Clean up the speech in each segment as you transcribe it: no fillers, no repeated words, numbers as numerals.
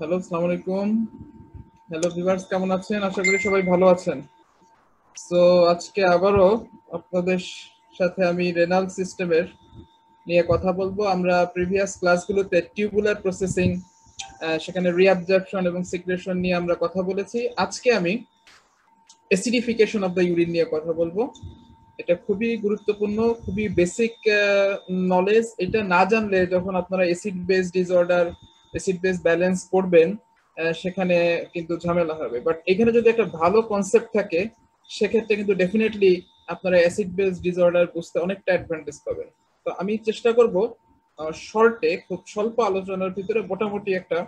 Hello, আসসালামু আলাইকুম। Hello viewers, কেমন আছেন? আশা করি সবাই ভালো আছেন। সো আজকে আবারও আপনাদের সাথে আমি রেনাল সিস্টেমের নিয়ে কথা বলবো। আমরা প্রিভিয়াস ক্লাসগুলোতে টিউবুলার প্রসেসিং, সেখানে রিঅ্যাবজর্পশন এবং সিক্রেশন নিয়ে আমরা কথা বলেছি। আজকে আমি অ্যাসিডিফিকেশন অফ দ্য ইউরিন নিয়ে কথা বলবো। এটা খুবই গুরুত্বপূর্ণ, খুবই বেসিক নলেজ। এটা না জানলে যখন আপনারা acid base disorder, acid base balance পড়বেন, সেখানে কিন্তু ঝামেলা হবে। বাট এখানে যদি একটা ভালো কনসেপ্ট থাকে, সেক্ষেত্রে কিন্তু ডেফিনেটলি আপনারা অ্যাসিড বেস ডিসঅর্ডার বুঝতে অনেকটা অ্যাডভান্টেজ পাবেন। তো আমি চেষ্টা করব শর্টে, খুব স্বল্প আলোচনার ভিতরে মোটামুটি একটা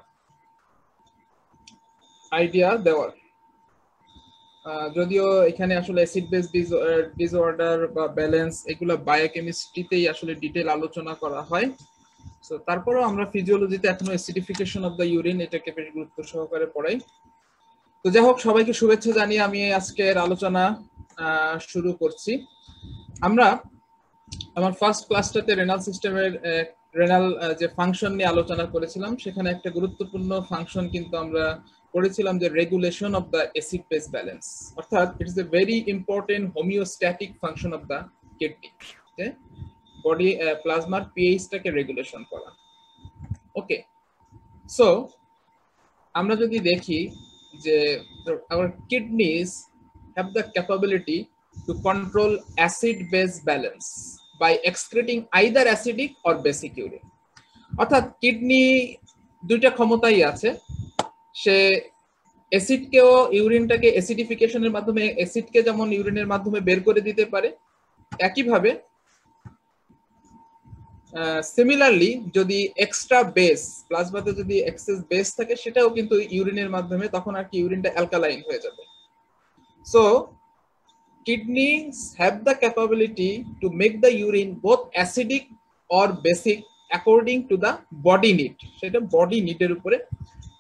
আইডিয়া দেওয়ার। যদিও এখানে আসলে অ্যাসিড বেস ডিসঅর্ডার বা ব্যালেন্স এগুলো বায়োকেমিস্ট্রিতেই আসলে ডিটেল আলোচনা করা হয়। সো তারপরেও আমরা ফিজিওলজিতে এখনো অ্যাসিডিফিকেশন অফ দ্য ইউরিন এটাকে বেশ গুরুত্ব সহকারে পড়াই। তো যাই হোক, সবাইকে শুভেচ্ছা জানিয়ে আমি আজকের আলোচনা শুরু করছি। আমরা আমার ফার্স্ট ক্লাসটাতে রেনাল সিস্টেমের রেনাল যে ফাংশন নিয়ে আলোচনা করেছিলাম, সেখানে একটা গুরুত্বপূর্ণ ফাংশন কিন্তু আমরা পড়েছিলাম যে regulation of the acid base balance, অর্থাৎ it is a very important homeostatic function of the kidney, body প্লাজমার পিএইচটাকে রেগুলেশন করা। ওকে, সো আমরা যদি দেখি যে our kidneys have the capability to control acid base balance by excreting either acidic or basic urine, অর্থাৎ kidney দুইটা ক্ষমতাই আছে। সে অ্যাসিডকেও, ইউরিনটাকে অ্যাসিডিফিকেশনের মাধ্যমে অ্যাসিডকে যেমন ইউরিনের মাধ্যমে বের করে দিতে পারে, একইভাবে সিমিলারলি যদি এক্সট্রা বেস প্লাজমাতে যদি এক্সেস বেস থাকে, সেটাও কিন্তু ইউরিনের মাধ্যমে, তখন আর কি ইউরিনটা অ্যালকালাইন হয়ে যাবে। So kidneys have the capability to make the urine both acidic or basic according to the body need, সেটা বডি নিডের উপরে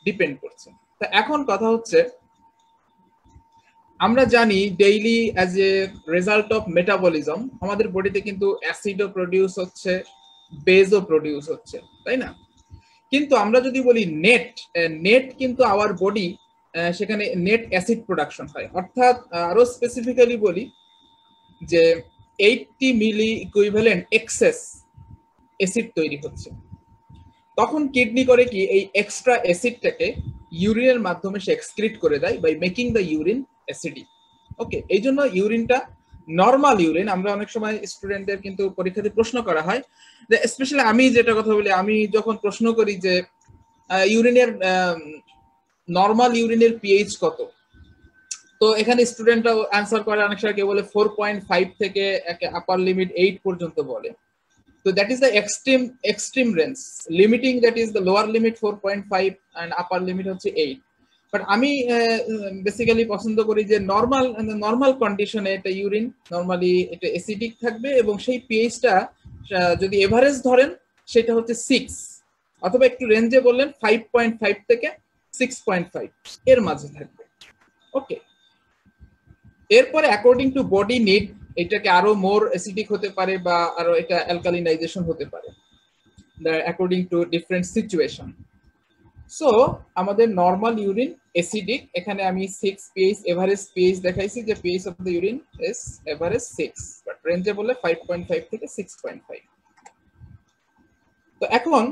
ডিপেন্ড করছে। তো এখন কথা হচ্ছে, আমরা জানি daily as a result of metabolism আমাদের বডিতে কিন্তু অ্যাসিডও প্রডিউস হচ্ছে, বেজও প্রডিউস হচ্ছে, তাই না? কিন্তু আমরা যদি বলি নেট কিন্তু আওয়ার বডি, সেখানে নেট অ্যাসিড প্রোডাকশন হয়, অর্থাৎ আরো স্পেসিফিক্যালি বলি যে 80 মিলি ইকুইভ্যালেন্ট এক্সেস অ্যাসিড তৈরি হচ্ছে। তখন কিডনি করে কি, এই এক্সট্রা অ্যাসিডটাকে ইউরিনের মাধ্যমে সে এক্সক্রিট করে দেয় by making the urine acidic. Okay, এই জন্য ইউরিনটা নর্মাল ইউরিন, আমরা অনেক সময় স্টুডেন্টদের কিন্তু পরীক্ষাতে প্রশ্ন করা হয় যে, স্পেশালি আমি যেটা কথা বলি, আমি যখন প্রশ্ন করি যে ইউরিনের নর্মাল ইউরিনের পিএইচ কত, তো এখানে স্টুডেন্টরা অ্যান্সার করে অনেক সময় কেউ বলে 4.5 থেকে আপার লিমিট 8 পর্যন্ত বলে। So that is the extreme range. Limiting, that is the lower limit 4.5 and upper limit হচ্ছে 8. বাট আমি বেসিক্যালি পছন্দ করি যে নর্মাল কন্ডিশনে এটা ইউরিন নর্মালি এটা অ্যাসিডিক থাকবে, এবং সেই পিএইচটা যদি এভারেজ ধরেন সেটা হচ্ছে 6, অথবা একটু রেঞ্জে বললেন 5.5 থেকে 6.5 এর মাঝে থাকবে। ওকে, এরপরে অ্যাকর্ডিং টু বডি নিড এটাকে আরো মোর অ্যাসিডিক হতে পারে বা আরো এটা অ্যালকালিনাইজেশন হতে পারে, according to different situation. So আমাদের নর্মাল ইউরিন অ্যাসিডিক, এখানে আমি 6 পিএইচ এভারেজ পিএইচ দেখাইছি, যে pH of the urine is average 6, but রেঞ্জে বলে 5.5 থেকে 6.5। তো এখন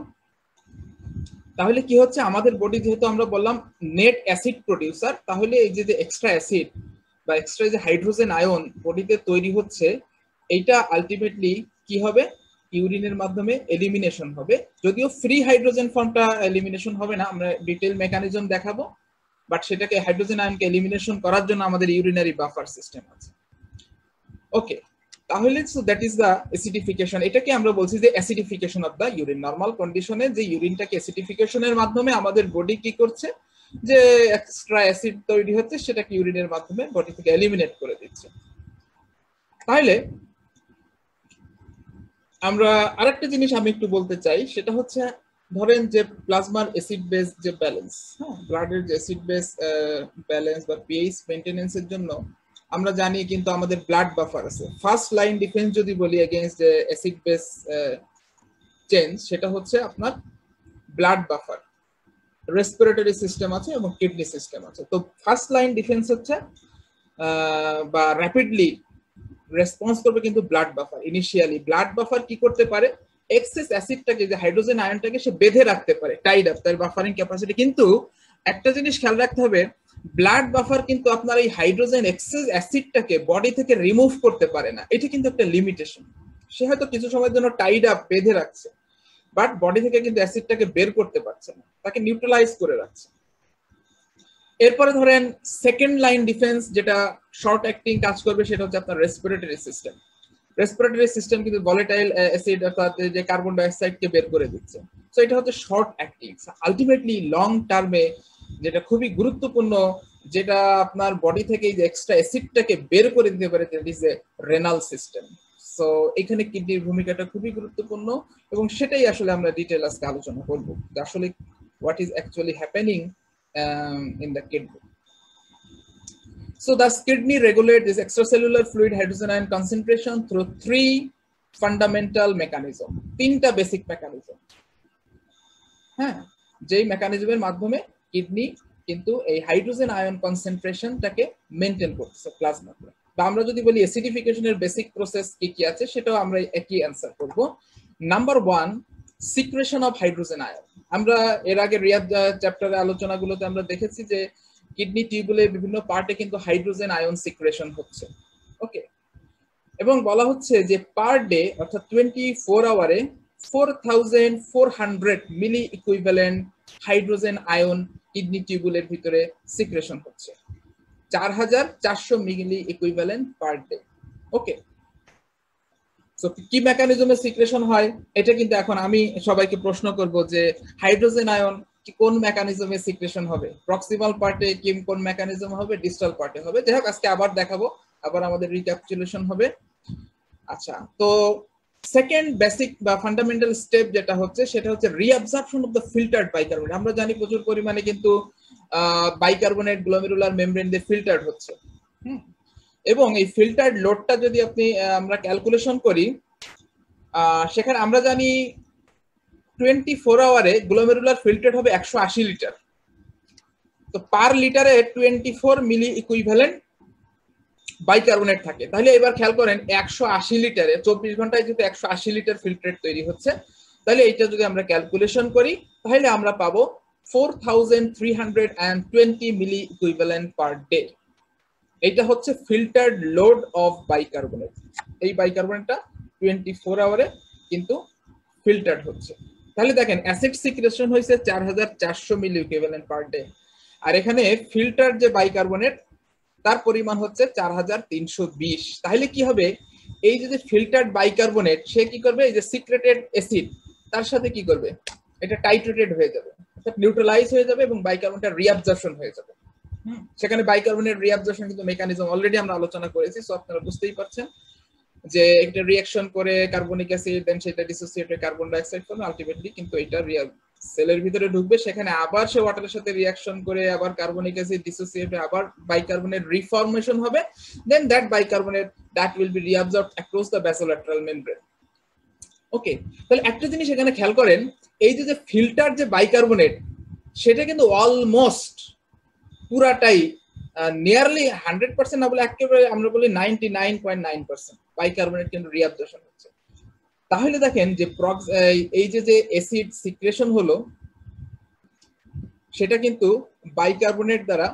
তাহলে কি হচ্ছে, আমাদের বডি যেহেতু আমরা বললাম নেট অ্যাসিড প্রোডিউসার, তাহলে এই যে এক্সট্রা অ্যাসিড বা এক্সট্রা যে হাইড্রোজেন আয়ন বডিতে তৈরি হচ্ছে, এইটা আলটিমেটলি কি হবে, ইউরিনের মাধ্যমে এলিমিনেশন হবে। যদিও ফ্রি হাইড্রোজেন ফর্মটা এলিমিনেশন হবে না, আমরা ডিটেইল মেকানিজম দেখাবো, বাট সেটাকে হাইড্রোজেন আয়নকে এলিমিনেশন করার জন্য আমাদের ইউরিনারি বাফার সিস্টেম আছে। ওকে, তাহলে so that is the acidification. এটাকে আমরা বলছি যে acidification of the urine. Normal কন্ডিশনে যে ইউরিনটাকে অ্যাসিডিফিকেশনের মাধ্যমে আমাদের বডি কি করছে, যে এক্সট্রা অ্যাসিড তৈরি হচ্ছে সেটাকে ইউরিনের মাধ্যমে বডি থেকে এলিমিনেট করে দিচ্ছে। তাহলে আমরা আরেকটা জিনিস আমি একটু বলতে চাই, সেটা হচ্ছে ধরেন যে প্লাজমার অ্যাসিড বেস যে ব্যালেন্স, হ্যাঁ, ব্লাডের যে অ্যাসিড বেস ব্যালেন্স বা পিএইচ মেইনটেনেন্সের জন্য আমরা জানি কিন্তু আমাদের ব্লাড বাফার আছে। ফার্স্ট লাইন ডিফেন্স যদি বলি এগেইনস্ট যে অ্যাসিড বেস চেঞ্জ, সেটা হচ্ছে আপনার ব্লাড বাফার। রেসপিরেটরি সিস্টেম আছে এবং কিডনি সিস্টেম আছে। তো ফার্স্ট লাইন ডিফেন্স হচ্ছে বা র্যাপিডলি রেসপন্স করবে কিন্তু blood buffer. Initially blood buffer কি করতে পারে, এক্সেস অ্যাসিডটাকে, যে হাইড্রোজেন আয়নটাকে সে বেঁধে রাখতে পারে, টাইড আপ, তার বাফারিং ক্যাপাসিটি। কিন্তু একটা জিনিস খেয়াল রাখতে হবে, ব্লাড বাফার কিন্তু আপনার এই হাইড্রোজেন এক্সেস অ্যাসিডটাকে বডি থেকে রিমুভ করতে পারে না। এটা কিন্তু একটা লিমিটেশন। সে হয়তো কিছু সময়ের জন্য টাইড আপ, বেঁধে রাখছে, বাট বডি থেকে কিন্তু অ্যাসিডটাকে বের করতে পারছে না, তাকে নিউট্রালাইজ করে রাখছে। এরপরে ধরেন সেকেন্ড লাইন ডিফেন্স যেটা শর্ট অ্যাক্টিং কাজ করবে, সেটা হচ্ছে আপনার রেসপিরেটরি সিস্টেম। রেসপিরেটরি সিস্টেম কিন্তু ভলেটাইল অ্যাসিড অর্থাৎ যে কার্বন ডাইঅক্সাইডকে বের করে দিচ্ছে। সো এটা হচ্ছে শর্ট অ্যাক্টিং। আলটিমেটলি লং টার্মে যেটা খুবই গুরুত্বপূর্ণ, যেটা আপনার বডি থেকে যে এক্সট্রা অ্যাসিডটাকে বের করে দিতে পারে, that is a renal system. So এখানে কিডনির ভূমিকাটা খুবই গুরুত্বপূর্ণ এবং সেটাই আসলে আমরা ডিটেইল আজকে আলোচনা করব, যে আসলে what is actually happening in the kidney. So thus kidney regulate this extracellular fluid hydrogen ion concentration through three fundamental mechanism, তিনটা বেসিক মেকানিজম। হ্যাঁ, যেই মেকানিজমের মাধ্যমে কিডনি কিন্তু এই হাইড্রোজেন আয়ন কনসেন্ট্রেশনটাকে মেনটেন করতেছে প্লাজমাতে। বা আমরা যদি বলি অ্যাসিডিফিকেশনের বেসিক প্রসেস কি কি আছে, সেটাও আমরা একই অ্যান্সার করব। Number 1, secretion of hydrogen ion. আমরা এর আগে রিয়াদ চ্যাপ্টারে আলোচনাগুলোতে আমরা দেখেছি যে কিডনি টিউবুলের বিভিন্ন পার্টে কিন্তু হাইড্রোজেন আয়ন সিক্রেশন হচ্ছে। ওকে, এবং বলা হচ্ছে যে পার ডে অর্থাৎ 24 আওয়ারে 4400 মিলি ইকুইভ্যালেন্ট হাইড্রোজেন আয়ন কিডনি টিউবুলের ভিতরে সিক্রেশন হচ্ছে, 4400 মিলি ইকুইভ্যালেন্ট পার ডে। ওকে, সো কি মেকানিজমে সিক্রেশন হয়, এটা কিন্তু এখন আমি সবাইকে প্রশ্ন করব যে হাইড্রোজেন আয়ন কোন মেকানিজমে সিক্রেশন হবে, প্রক্সিমাল পার্টে কি কোন মেকানিজম হবে, ডিস্টাল পার্টে হবে। যাই হোক, আজকে আবার দেখাবো, আবার আমাদের রিক্যাপিচুলেশন হবে। আচ্ছা, তো সেকেন্ড বেসিক বা ফান্ডামেন্টাল স্টেপ যেটা হচ্ছে, সেটা হচ্ছে reabsorption of the filtered bicarbonate. আমরা জানি প্রচুর পরিমাণে কিন্তু বাইকার্বনেট গ্লোমেরুলার মেমব্রেন দিয়ে ফিল্টার্ড হচ্ছে। এবং এই ফিল্টার্ড লোডটা যদি আমরা ক্যালকুলেশন করি, সেখানে আমরা জানি 24 আওয়ারে গ্লোমেরুলার ফিল্টার্ড হবে 180 লিটার। তো পার লিটারে 24 মিলি ইকুইভ্যালেন্ট বাইকার্বনেট থাকে। তাহলে এবার খেয়াল করেন 180 লিটারে 24 ঘন্টায় যদি 180 লিটার ফিল্টার তৈরি হচ্ছে, তাহলে এটা যদি আমরা ক্যালকুলেশন করি, তাহলে আমরা পাবো 4320 মিলি ইকুইভ্যালেন্ট পার ডে। এটা হচ্ছে ফিল্টার্ড লোড অফ বাইকার্বনেট। এই বাইকার্বনেটটা 24 আওয়ারে কিন্তু ফিল্টার্ড হচ্ছে। তাহলে দেখেন অ্যাসিড সিক্রেশন হয়েছে 4400 মিলি ইকুইভ্যালেন্ট পার ডে, আর এখানে ফিল্টার যে বাইকার্বনেট তার পরিমাণ হচ্ছে 4320। তাহলে কি হবে, এই যে ফিল্টার্ড বাইকার্বনেট সে কি করবে, এই যে সিক্রেটেড অ্যাসিড তার সাথে কি করবে, এটা টাইট্রেটেড হয়ে যাবে, অর্থাৎ নিউট্রালাইজ হয়ে যাবে এবং বাইকার্বনেটটা রিঅ্যাবজর্পশন হয়ে যাবে। সেখানে বাইকার্বনেট রিঅ্যাবজর্পশন কিন্তু মেকানিজম অলরেডি আমরা আলোচনা করেছি, সো আপনারা বুঝতেই পারছেন যে একটা রিঅ্যাকশন করে কার্বনিক অ্যাসিড, দেন সেটা ডিসোসিয়েট হয়ে কার্বন ডাইঅক্সাইড করবে, আলটিমেটলি কিন্তু এটা সেলের ভিতরে ঢুকবে, সেখানে আবার সে ওয়াটারের সাথে রিঅ্যাকশন করে আবার কার্বনিক অ্যাসিড ডিসোসিয়েট হয়ে আবার বাইকার্বনেট রিফর্মেশন হবে, then that bicarbonate that will be reabsorbed across the basolateral membrane. Okay, তাহলে একটা জিনিস এখানে খেয়াল করেন, এই যে ফিল্টার যে বাইকার্বনেট সেটা কিন্তু অলমোস্ট পুরাটাই নিয়ারলি 100% না বলে একেবারে আমরা বলি 99.9% বাইকার্বনেট কিন্তু রিঅ্যাবজর্পশন হচ্ছে। তাহলে দেখেন যে এই যে অ্যাসিড সিক্রেশন হলো, সেটা কিন্তু বাইকার্বনেট দ্বারা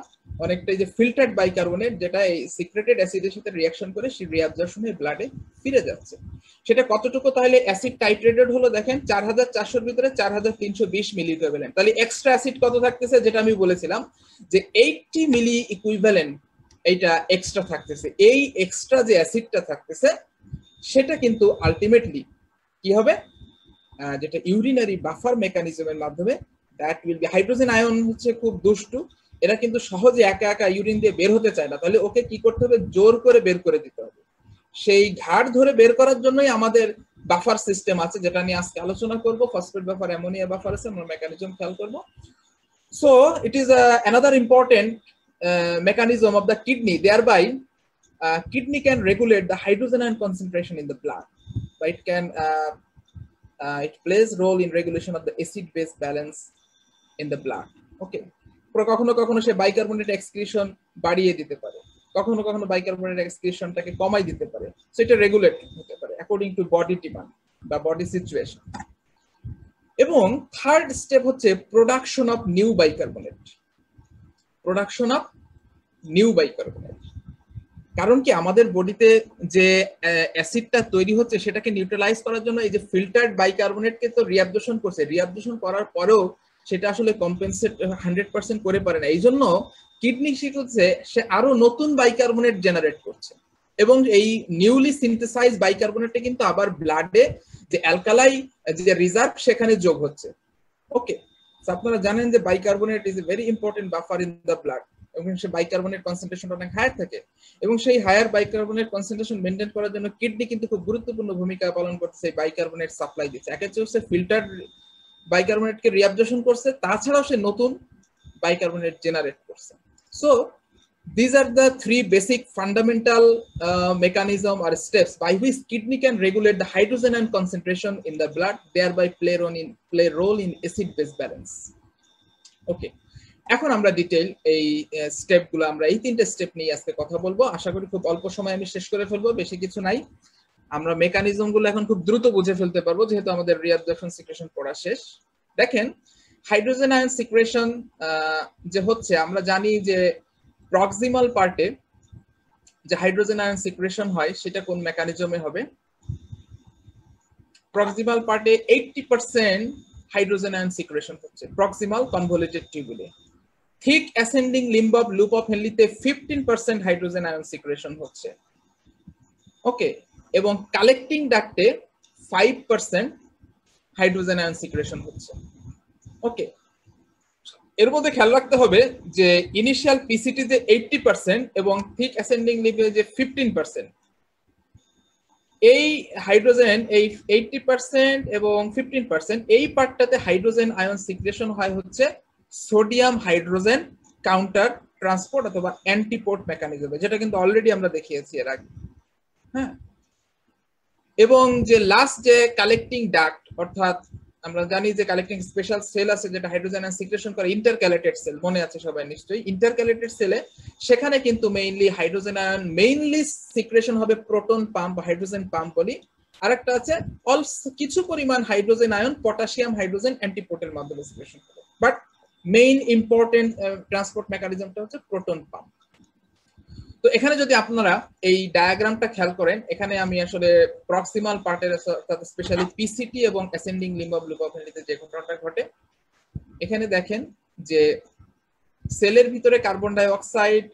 অনেকটাই যে ফিল্টার্ড বাইকার্বনেট যেটা এই সিক্রেটেড অ্যাসিডের সাথে রিঅ্যাকশন করে সেই রিঅ্যাবজর্পশন হয়ে ব্লাডে ফিরে যাচ্ছে। সেটা কতটুকু, তাহলে অ্যাসিড টাইট্রেটেড হলো দেখেন 4400 এর ভিতরে 4320 মিলি ইকুইভ্যালেন্ট। তাহলে এক্সট্রা অ্যাসিড কত থাকতেছে, যেটা আমি বলেছিলাম যে 80 মিলি ইকুইভ্যালেন্ট এইটা এক্সট্রা থাকতেছে। এই এক্সট্রা যে অ্যাসিডটা থাকতেছে সেটা কিন্তু আলটিমেটলি কি হবে, যেটা ইউরিনারি বাফার মেকানিজমের মাধ্যমে that will B, hydrogen ion হচ্ছে খুব দুষ্টু, এরা কিন্তু সহজে একা একা ইউরিন দিয়ে বের হতে চায় না, তাহলে ওকে কি করতে হবে, জোর করে বের করে দিতে হবে। সেই ঘাট ধরে বের করার জন্যই আমাদের বাফার সিস্টেম আছে, যেটা নিয়ে আজকে আলোচনা করব। ফসফেট বাফার, অ্যামোনিয়া বাফার আছে, আমরা মেকানিজম খেয়াল করব। So it is another important mechanism of the kidney, thereby kidney can regulate the hydrogen ion concentration in the blood, but it can it plays role in regulation of the acid base balance in the blood. ওকে, কখনো কখনো সে bicarbonate excretion বাড়িয়ে দিতে পারে, কখনো কখনো bicarbonate এক্সক্রিশনটাকে কমাই দিতে পারে। সো এটা রেগুলেট হতে পারে অ্যাকর্ডিং টু বডি ডিমান্ড বা বডি সিচুয়েশন। এবং থার্ড স্টেপ হচ্ছে production of new bicarbonate. Production of new bicarbonate, কারণ কি আমাদের বডিতে যে অ্যাসিডটা তৈরি হচ্ছে সেটাকে নিউট্রালাইজ করার জন্য এই যে ফিল্টার্ড বাইকার্বনেটকে তো রিঅ্যাবজর্পশন করছে, রিঅ্যাবজর্পশন করার পরেও সেটা আসলে কম্পেনসেট 100% করে পারে না। এই জন্য কিডনি কি করছে, সে আরো নতুন বাইকার্বনেট জেনারেট করছে এবং এই নিউলি সিনথেসাইজ বাইকার্বনেটে কিন্তু আবার ব্লাডে যে অ্যালকালাই যে রিজার্ভ সেখানে যোগ হচ্ছে। ওকে, আপনারা জানেন যে bicarbonate is a very important buffer in the blood এবং সে বাইকার্বনেট কনসেন্ট্রেশনটা অনেক হায়ার থাকে এবং সেই হায়ার বাইকার্বনেট কনসেন্ট্রেশন মেনটেন করার জন্য কিডনি কিন্তু খুব গুরুত্বপূর্ণ ভূমিকা পালন করতেছে, এই বাইকার্বনেট সাপ্লাই দিচ্ছে। একে হচ্ছে ফিল্টার্ড বাইকার্বনেটকে রিঅ্যাবজর্পশন করছে, তাছাড়াও সে নতুন বাইকার্বনেট জেনারেট করছে। So these are the three basic fundamental mechanism or steps by which kidney can regulate the hydrogen ion concentration in the blood, thereby play role in acid base balance. Okay, এখন আমরা detail এই স্টেপগুলো, আমরা এই তিনটে step নিয়ে আজকে কথা বলবো। আশা করি খুব অল্প সময় আমি শেষ করে ফেলবো, বেশি কিছু নাই। আমরা মেকানিজম গুলো এখন খুব দ্রুত বুঝে ফেলতে পারবো যেহেতু আমাদের রিঅ্যাবজর্পশন সিক্রেশন পড়া শেষ। দেখেন, হাইড্রোজেন আয়ন সিক্রেশন যে হচ্ছে, আমরা জানি যে প্রক্সিমাল পার্টে যে হাইড্রোজেন আয়ন সিক্রেশন হয় সেটা কোন মেকানিজমে হবে? প্রক্সিমাল পার্টে 80% হাইড্রোজেন আয়ন সিক্রেশন হচ্ছে প্রক্সিমাল কনভলিউটেড টিউবুলে। Thick ascending limb of loop of হেনলিতে 15% হাইড্রোজেন আয়ন সিক্রেশন হচ্ছে। ওকে, এবং কালেক্টিং ডাক্টে 5% হাইড্রোজেন আয়ন সিক্রেশন হচ্ছে। ওকে, এর মধ্যে খেয়াল রাখতে হবে যে ইনিশিয়াল পিসিটি যে 80% এবং থিক অ্যাসেন্ডিং লিম্বে যে 15%, এই হাইড্রোজেন এই 80% এবং 15% এই পার্টটাতে হাইড্রোজেন আয়ন সিক্রেশন হয় হচ্ছে সোডিয়াম হাইড্রোজেন কাউন্টার ট্রান্সপোর্ট অথবা অ্যান্টিপোর্ট মেকানিজমে, যেটা কিন্তু অলরেডি আমরা দেখিয়েছি এর আগে। হ্যাঁ, এবং যে লাস্ট যে কালেক্টিং ডাক্ট, অর্থাৎ আমরা জানি যে কালেক্টিং স্পেশাল সেল আছে যেটা হাইড্রোজেন আয়ন সিক্রেশন করে, ইন্টারক্যালেটেড সেল, মনে আছে সবাই নিশ্চয়ই। ইন্টারক্যালেটেড সেলে সেখানে কিন্তু mainly hydrogen ion mainly secretion হবে প্রোটন পাম্প বা হাইড্রোজেন পাম্প বলি। আরেকটা আছে কিছু পরিমাণ হাইড্রোজেন আয়ন পটাশিয়াম হাইড্রোজেন অ্যান্টিপোর্টের মাধ্যমে সিক্রেশন করে, বাট মেইন ইম্পর্টেন্ট ট্রান্সপোর্ট মেকানিজমটা হচ্ছে প্রোটন পাম্প। তো এখানে যদি আপনারা এই ডায়াগ্রামটা খেয়াল করেন, এখানে আমি আসলে প্রক্সিমাল পার্টের স্পেশালি পিসিটি এবং ascending limb of loop of হেনলিতে যে ঘটনাটা ঘটে, এখানে দেখেন যে সেলের ভিতরে কার্বন ডাই অক্সাইড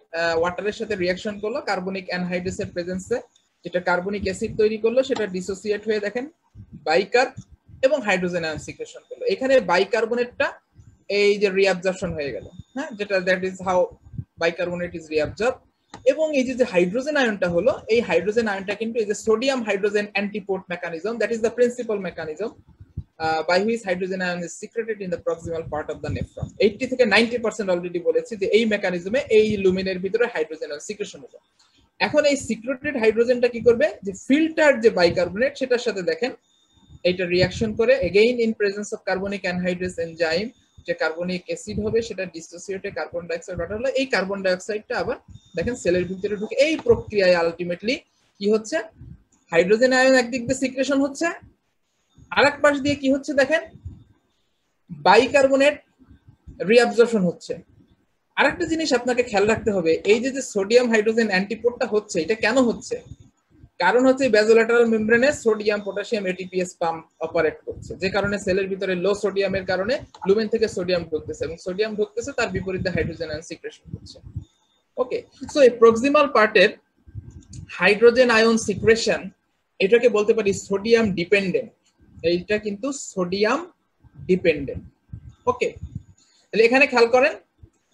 ওয়াটারের সাথে রিঅ্যাকশন করলো কার্বনিক অ্যানহাইড্রেসের প্রেজেন্সে, যেটা কার্বনিক অ্যাসিড তৈরি করলো, সেটা ডিসোসিয়েট হয়ে দেখেন বাইকার্ব এবং হাইড্রোজেন আয়ন সিক্রেশন করলো। এখানে বাইকার্বনেটটা এই যে রিঅ্যাবজর্পশন হয়ে গেল, হ্যাঁ, যেটা that is how bicarbonate is reabsorb. এবং এই যে হাইড্রোজেন আয়নটা হলো, এই হাইড্রোজেন আয়নটা কিন্তু এই যে sodium hydrogen antiport mechanism, that is the principal mechanism by which hydrogen ion is secreted in the proximal part of the nephron. 80 থেকে 90% অলরেডি বলেছি যে এই মেকানিজমে এই লুমিনের ভিতরে হাইড্রোজেন আয়ন সিক্রেশন হবে। এখন এই সিক্রেটেড হাইড্রোজেনটা কি করবে, যে ফিল্টার যে বাইকার্বনেট সেটার সাথে দেখেন এটা রিঅ্যাকশন করে again in presence of carbonic anhydrase enzyme, যে কার্বনিক অ্যাসিড হবে সেটা ডিসোসিয়েটে কার্বন ডাই অক্সাইড ওয়াটার হলো, এই কার্বন ডাই অক্সাইডটা আবার দেখেন সেলের ভিতরে ঢুকে এই প্রক্রিয়ায় আলটিমেটলি কি হচ্ছে, হাইড্রোজেন আয়ন একদিক দিয়ে সিক্রেশন হচ্ছে, আরেক পাশ দিয়ে কি হচ্ছে দেখেন বাইকার্বনেট রিঅ্যাবজর্পশন হচ্ছে। আরেকটা জিনিস আপনাকে খেয়াল রাখতে হবে, এই যে সোডিয়াম হাইড্রোজেন অ্যান্টিপোর্টটা হচ্ছে, এটা কেন হচ্ছে? কারণ হচ্ছে বেজোল্যাটারাল মেমব্রেনে sodium potassium ATPase pump operate করছে, যে কারণে সেলের ভিতরে লো সোডিয়ামের কারণে লুমেন থেকে সোডিয়াম ঢুকতেছে এবং সোডিয়াম ঢুকতেছে, তার বিপরীতে হাইড্রোজেন আয়ন সিক্রেশন হচ্ছে। ওকে, সো এই প্রক্সিমাল পার্টের হাইড্রোজেন আয়ন সিক্রেশন এটাকে বলতে পারি সোডিয়াম ডিপেন্ডেন্ট, এইটা কিন্তু সোডিয়াম ডিপেন্ডেন্ট। ওকে, তাহলে এখানে খেয়াল করেন,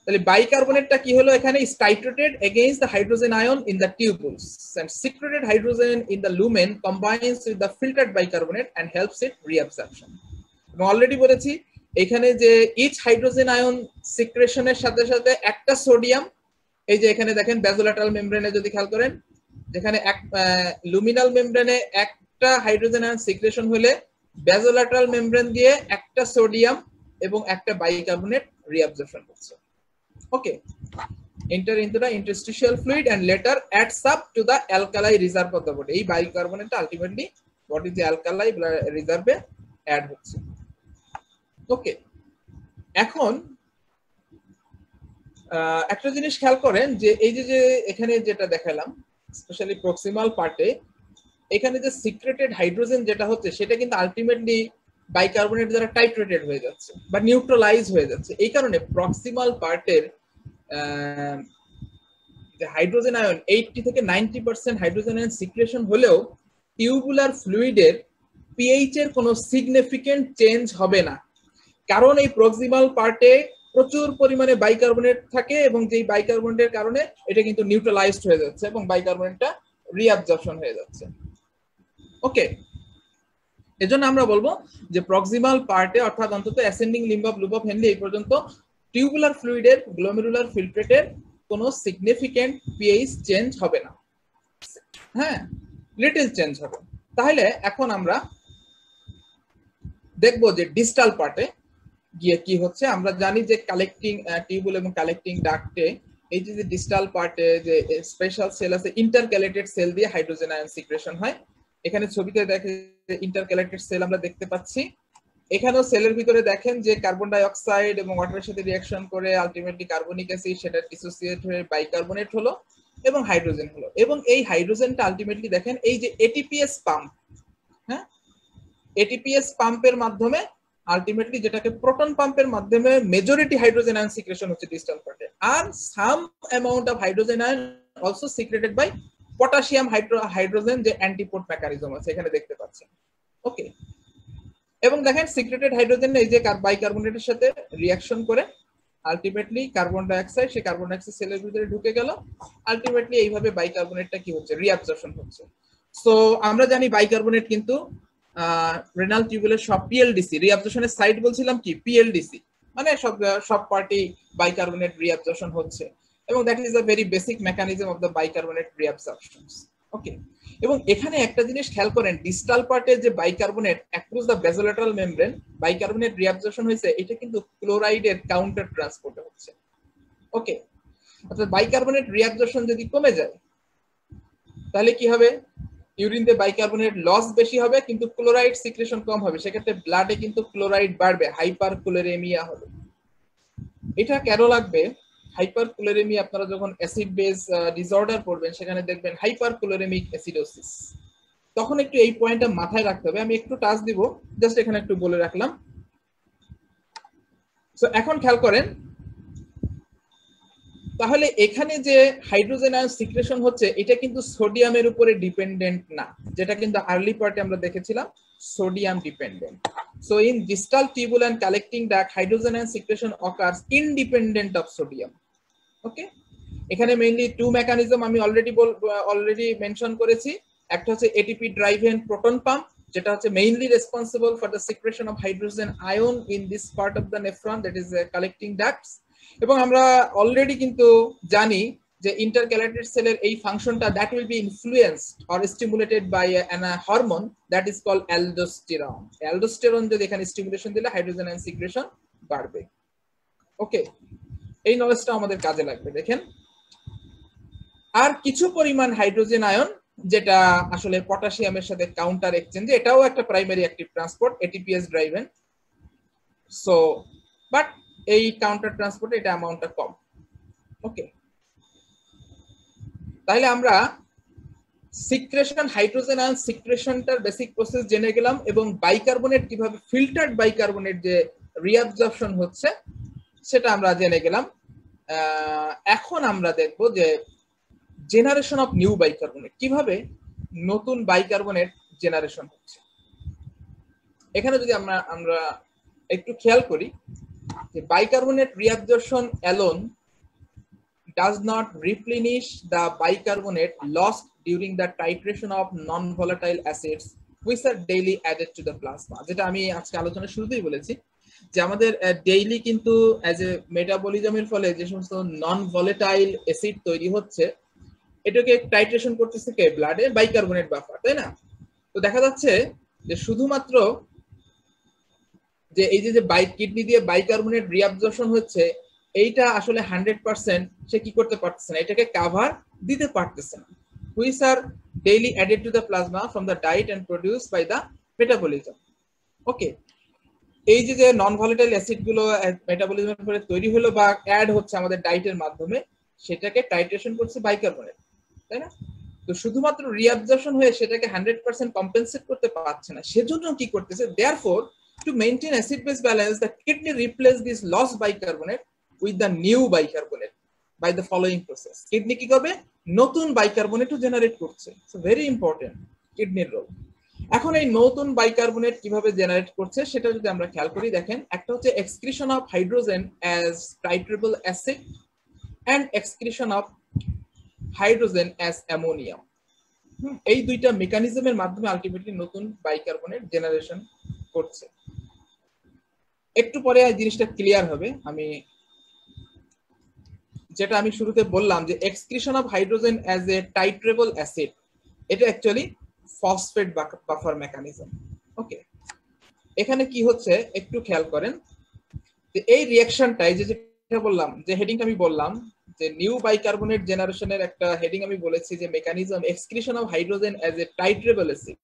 তাহলে বাইকার্বনেটটা কি হলো, এখানে is titrated against the hydrogen ion in the tubules and secreted hydrogen in the lumen combines with the filtered bicarbonate and helps it reabsorption. এবং অলরেডি বলেছি এখানে যে each hydrogen ion সিক্রেশনের সাথে সাথে একটা সোডিয়াম, এই যে এখানে দেখেন বেজোল্যাটারাল মেমব্রেনে যদি খেয়াল করেন, যেখানে এক লুমিনাল মেমব্রেনে একটা হাইড্রোজেন আয়ন সিক্রেশন হলে বেজোল্যাটারাল মেমব্রেন দিয়ে একটা সোডিয়াম এবং একটা বাইকার্বনেট রিঅ্যাবজর্পশন হচ্ছে। ওকে, enter into the interstitial fluid and later adds up to the alkali reserve of the body. এই বাইকার্বনেটটা আলটিমেটলি বডির যে অ্যালকালাই রিজার্ভে অ্যাড হচ্ছে। ওকে, এখন একটা জিনিস খেয়াল করেন যে এই যে এখানে যেটা দেখালাম স্পেশালি প্রক্সিমাল পার্টে, এখানে যে সিক্রেটেড হাইড্রোজেন যেটা হচ্ছে সেটা কিন্তু আলটিমেটলি বাইকার্বনেট দ্বারা টাইট্রেটেড হয়ে যাচ্ছে বা নিউট্রালাইজ হয়ে যাচ্ছে। এই কারণে প্রক্সিমাল পার্টের যে হাইড্রোজেন আয়ন 80 থেকে 90% হাইড্রোজেন আয়ন সিক্রেশন হলেও টিউবুলার ফ্লুইডের পিএইচ এর কোনো সিগনিফিকেন্ট চেঞ্জ হবে না, কারণ এই প্রক্সিমাল পার্টে প্রচুর পরিমাণে বাইকার্বনেট থাকে এবং যেই বাইকার্বনেটের কারণে এটা কিন্তু নিউট্রালাইজড হয়ে যাচ্ছে এবং বাইকার্বনেটটা রিঅ্যাবজর্পশন হয়ে যাচ্ছে। ওকে, এজন্য আমরা বলবো যে প্রক্সিমাল পার্টে অর্থাৎ অন্তত ascending limb of loop of Henle এই পর্যন্ত টিউবুলার ফ্লুইডের গ্লোমেরুলার ফিল্ট্রেটের কোনো সিগনিফিকেন্ট পিএইচ চেঞ্জ হবে না, হ্যাঁ, লিটল চেঞ্জ হবে। তাহলে এখন আমরা দেখবো যে ডিস্টাল পার্টে গিয়ে কি হচ্ছে। আমরা জানি যে কালেক্টিং টিউবুল এবং কালেক্টিং ডাক্টে এই যে ডিস্টাল পার্টে যে স্পেশাল সেল আছে, ইন্টারক্যালেটেড সেল দিয়ে হাইড্রোজেন আয়ন সিক্রেশন হয়। এখানে ছবিতে দেখে ইন্টারক্যালেটেড সেল আমরা দেখতে পাচ্ছি। এখানেও সেলের ভিতরে দেখেন যে কার্বন ডাই অক্সাইড এবং ওয়াটারের সাথে রিঅ্যাকশন করে আলটিমেটলি কার্বনিক অ্যাসিড সেটা ডিসোসিয়েট হয়ে বাইকার্বনেট হলো এবং হাইড্রোজেন হলো। এবং এই হাইড্রোজেনটা আলটিমেটলি দেখেন এই যে এটিপিএস পাম্প, হ্যাঁ, এটিপিএস পাম্পের মাধ্যমে আলটিমেটলি যেটাকে প্রোটন পাম্পের মাধ্যমে মেজরিটি হাইড্রোজেন আয়ন সিক্রেশন হচ্ছে ডিস্টাল পার্টে, আর some amount of hydrogen ion also secreted by potassium hydrogen যে অ্যান্টিপোর্ট মেকানিজম আছে এখানে দেখতে পাচ্ছেন। ওকে, এবং দেখেন সিক্রেটেড হাইড্রোজেন এই যে বাইকার্বনেটের সাথে রিঅ্যাকশন করে আলটিমেটলি কার্বন ডাই অক্সাইড, সেই কার্বন ডাই অক্সাইড সেলের ভিতরে ঢুকে গেল, আলটিমেটলি এইভাবে বাইকার্বনেটটা কি হচ্ছে, রিঅ্যাবজর্পশন হচ্ছে। সো আমরা জানি বাইকার্বনেট কিন্তু রেনাল টিউবুলের সব পিএলডিসি রিঅ্যাবজর্পশনের সাইট বলছিলাম কি পিএলডিসি, মানে সব পার্টি বাইকার্বনেট রিঅ্যাবজর্পশন হচ্ছে এবং that is a very basic mechanism of the bicarbonate reabsorptions. Okay, এবং এখানে একটা জিনিস খেয়াল করেন, ডিস্টাল পার্টে যে bicarbonate across the basolateral membrane bicarbonate reabsorption হয়েছে, এটা কিন্তু ক্লোরাইডের কাউন্টার ট্রান্সপোর্টে হচ্ছে। ওকে, অর্থাৎ বাইকার্বনেট রিঅ্যাবজর্পশন যদি কমে যায় তাহলে কি হবে, ইউরিনতে বাইকার্বনেট লস বেশি হবে কিন্তু ক্লোরাইড সিক্রেশন কম হবে, সেক্ষেত্রে ব্লাডে কিন্তু ক্লোরাইড বাড়বে, হাইপারক্লোরেমিয়া হবে। এটা কেন লাগবে? হাইপারক্লোরেমিয়া আপনারা যখন অ্যাসিড বেস ডিসঅর্ডার পড়বেন সেখানে দেখবেন হাইপারক্লোরেমিক অ্যাসিডোসিস, তখন একটু এই পয়েন্টটা মাথায় রাখতে হবে। আমি একটু টাচ দিব, জাস্ট এখানে একটু বলে রাখলাম। সো এখন খেয়াল করেন, তাহলে এখানে যে হাইড্রোজেন আয়ন সিক্রেশন হচ্ছে এটা কিন্তু সোডিয়ামের উপরে ডিপেন্ডেন্ট না, যেটা কিন্তু আর্লি পার্টে আমরা দেখেছিলাম sodium dependent. So in distal tubule and collecting duct hydrogen ion secretion occurs independent of sodium. Okay, এখানে মেইনলি টু মেকানিজম আমি অলরেডি মেনশন করেছি। একটা হচ্ছে এটিপি ড্রাইভেন প্রোটন পাম্প, যেটা হচ্ছে mainly responsible for the secretion of hydrogen ion in this part of the nephron, that is collecting ducts. এবং আমরা already কিন্তু জানি যে ইন্টারক্যালেটেড সেলের এই ফাংশনটা that will be influenced or stimulated by an hormone that is called aldosterone. Aldosterone যদি এখানে স্টিমুলেশন দিলে হাইড্রোজেন আয়ন সিক্রেশন বাড়বে। ওকে, এই নলেজটা আমাদের কাজে লাগবে। দেখেন, আর কিছু পরিমাণ হাইড্রোজেন আয়ন যেটা আসলে পটাশিয়ামের সাথে কাউন্টার এক্সচেঞ্জ, এটাও একটা primary active transport, ATPase driven. So but এই কাউন্টার ট্রান্সপোর্টে এটা অ্যামাউন্টটা কম। ওকে, তাহলে আমরা সিক্রেশন, হাইড্রোজেন আয়ন সিক্রেশনটার বেসিক প্রসেস জেনে গেলাম এবং বাইকার্বনেট কিভাবে ফিল্টার্ড বাইকার্বনেট যে রিঅ্যাবজর্পশন হচ্ছে সেটা আমরা জেনে গেলাম। এখন আমরা দেখব যে জেনারেশন অফ নিউ বাইকার্বনেট, কিভাবে নতুন বাইকার্বনেট জেনারেশন হচ্ছে। এখানে যদি আমরা একটু খেয়াল করি যে bicarbonate reabsorption alone does not replenish the bicarbonate lost during the titration of non-volatile acids which are daily added to the plasma, যেটা আমি আজকে আলোচনা শুরুতেই বলেছি যে আমাদের ডেইলি কিন্তু অ্যাজ এ মেটাবলিজমের ফলে যে সমস্ত নন ভলেটাইল অ্যাসিড তৈরি হচ্ছে এটাকে টাইট্রেশন করতেছে কে, ব্লাডে বাইকার্বনেট বাফার, তাই না? তো দেখা যাচ্ছে যে শুধুমাত্র যে এই যে কিডনি দিয়ে বাইকার্বনেট রিঅ্যাবজর্পশন হচ্ছে, এইটা আসলে 100% সে কি করতে পারতেছে না, এটাকে কভার দিতে পারতেছে না, which are daily added to the plasma from the diet and produced by the metabolism. ওকে, এই যে নন ভলাটাইল অ্যাসিড গুলো মেটাবলিজমের ফলে তৈরি হলো বা অ্যাড হচ্ছে আমাদের ডায়েটের মাধ্যমে, সেটাকে টাইট্রেশন করছে বাইকার্বনেট, তাই না? তো শুধুমাত্র রিঅ্যাবজর্পশন হয়ে সেটাকে 100% কম্পেনসেট করতে পারছে না, সেজন্য কি করতেছে, therefore to maintain acid base balance the kidney replace this loss bicarbonate with the new bicarbonate by the following process. Kidney কি করবে, নতুন বাইকার্বনেটও জেনারেট করছে। সো ভেরি ইম্পর্টেন্ট কিডনির রোল। এখন এই নতুন বাইকার্বনেট কিভাবে জেনারেট করছে সেটা যদি আমরা খেয়াল করি, দেখেন একটা হচ্ছে excretion of hydrogen as titratable acid and excretion of hydrogen as ammonium. এই দুইটা মেকানিজমের মাধ্যমে আলটিমেটলি নতুন বাইকার্বনেট জেনারেশন করছে। একটু পরে এই জিনিসটা ক্লিয়ার হবে। যেটা আমি শুরুতে বললাম যে excretion of hydrogen as a titratable acid, এটা actually phosphate buffer mechanism. Okay, এখানে কি হচ্ছে একটু খেয়াল করেন যে এই রিঅ্যাকশনটাই যেটা বললাম, যে হেডিংটা আমি বললাম যে নিউ বাইকার্বনেট জেনারেশনের একটা হেডিং আমি বলেছি যে mechanism excretion of hydrogen as a titratable acid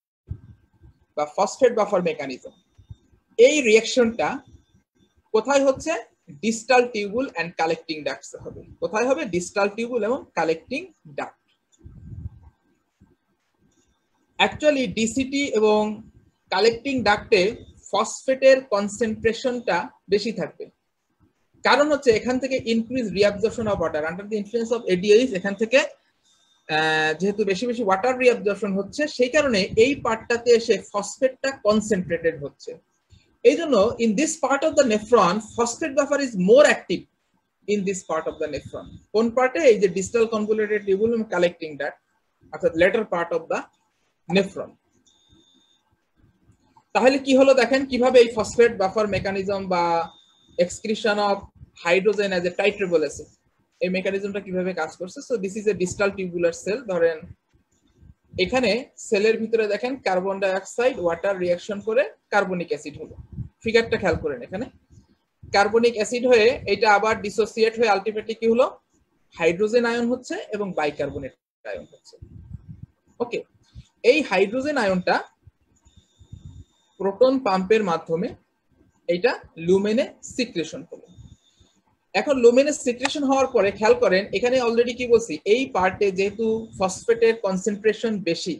বা ফসফেট বাফার মেকানিজম। এই রিঅ্যাকশনটা কোথায় হচ্ছে, distal tubule and collecting ducts হবে। কোথায় হবে, ডিস্টাল টিউবুল এবং কালেক্টিং ডাক্ট। অ্যাকচুয়ালি ডিসিটি এবং কালেক্টিং ডাক্টে ফসফেটের কনসেন্ট্রেশনটা বেশি থাকবে, কারণ হচ্ছে এখান থেকে increase reabsorption of water under the influence of ADH. এখান থেকে যেহেতু বেশি বেশি ওয়াটার রিঅ্যাবজর্পশন হচ্ছে, সেই কারণে এই পার্টটাতে এসে ফসফেটটা কনসেন্ট্রেটেড হচ্ছে। এই জন্য in this part of the nephron phosphate buffer is more active in this part of the nephron. কোন পার্টে, এই যে ডিস্টাল কনভলিউটেড টিউবুল এবং কালেক্টিং ডাক্ট, অর্থাৎ later part of the nephron. তাহলে কি হলো দেখেন কিভাবে এই ফসফেট বাফার মেকানিজম বা excretion of hydrogen as a titratable acid, এই মেকানিজমটা কিভাবে কাজ করছে। So this is a distal tubular cell. ধরেন এখানে সেলের ভিতরে দেখেন carbon dioxide water reaction করে কার্বনিক অ্যাসিড হলো। ফিগারটা খেয়াল করেন, এখানে কার্বনিক অ্যাসিড হয়ে এটা আবার ডিসোসিয়েট হয়ে আলটিমেটলি কি হলো, হাইড্রোজেন আয়ন হচ্ছে এবং বাইকার্বনেট আয়ন হচ্ছে। ওকে, এই হাইড্রোজেন আয়নটা প্রোটন পাম্পের মাধ্যমে এটা লুমেনে সিক্রেশন হলো। এখন লুমেনে সিক্রেশন হওয়ার পরে খেয়াল করেন এখানে অলরেডি কি বলছি, এই পার্টে যেহেতু ফসফেটের কনসেন্ট্রেশন বেশি,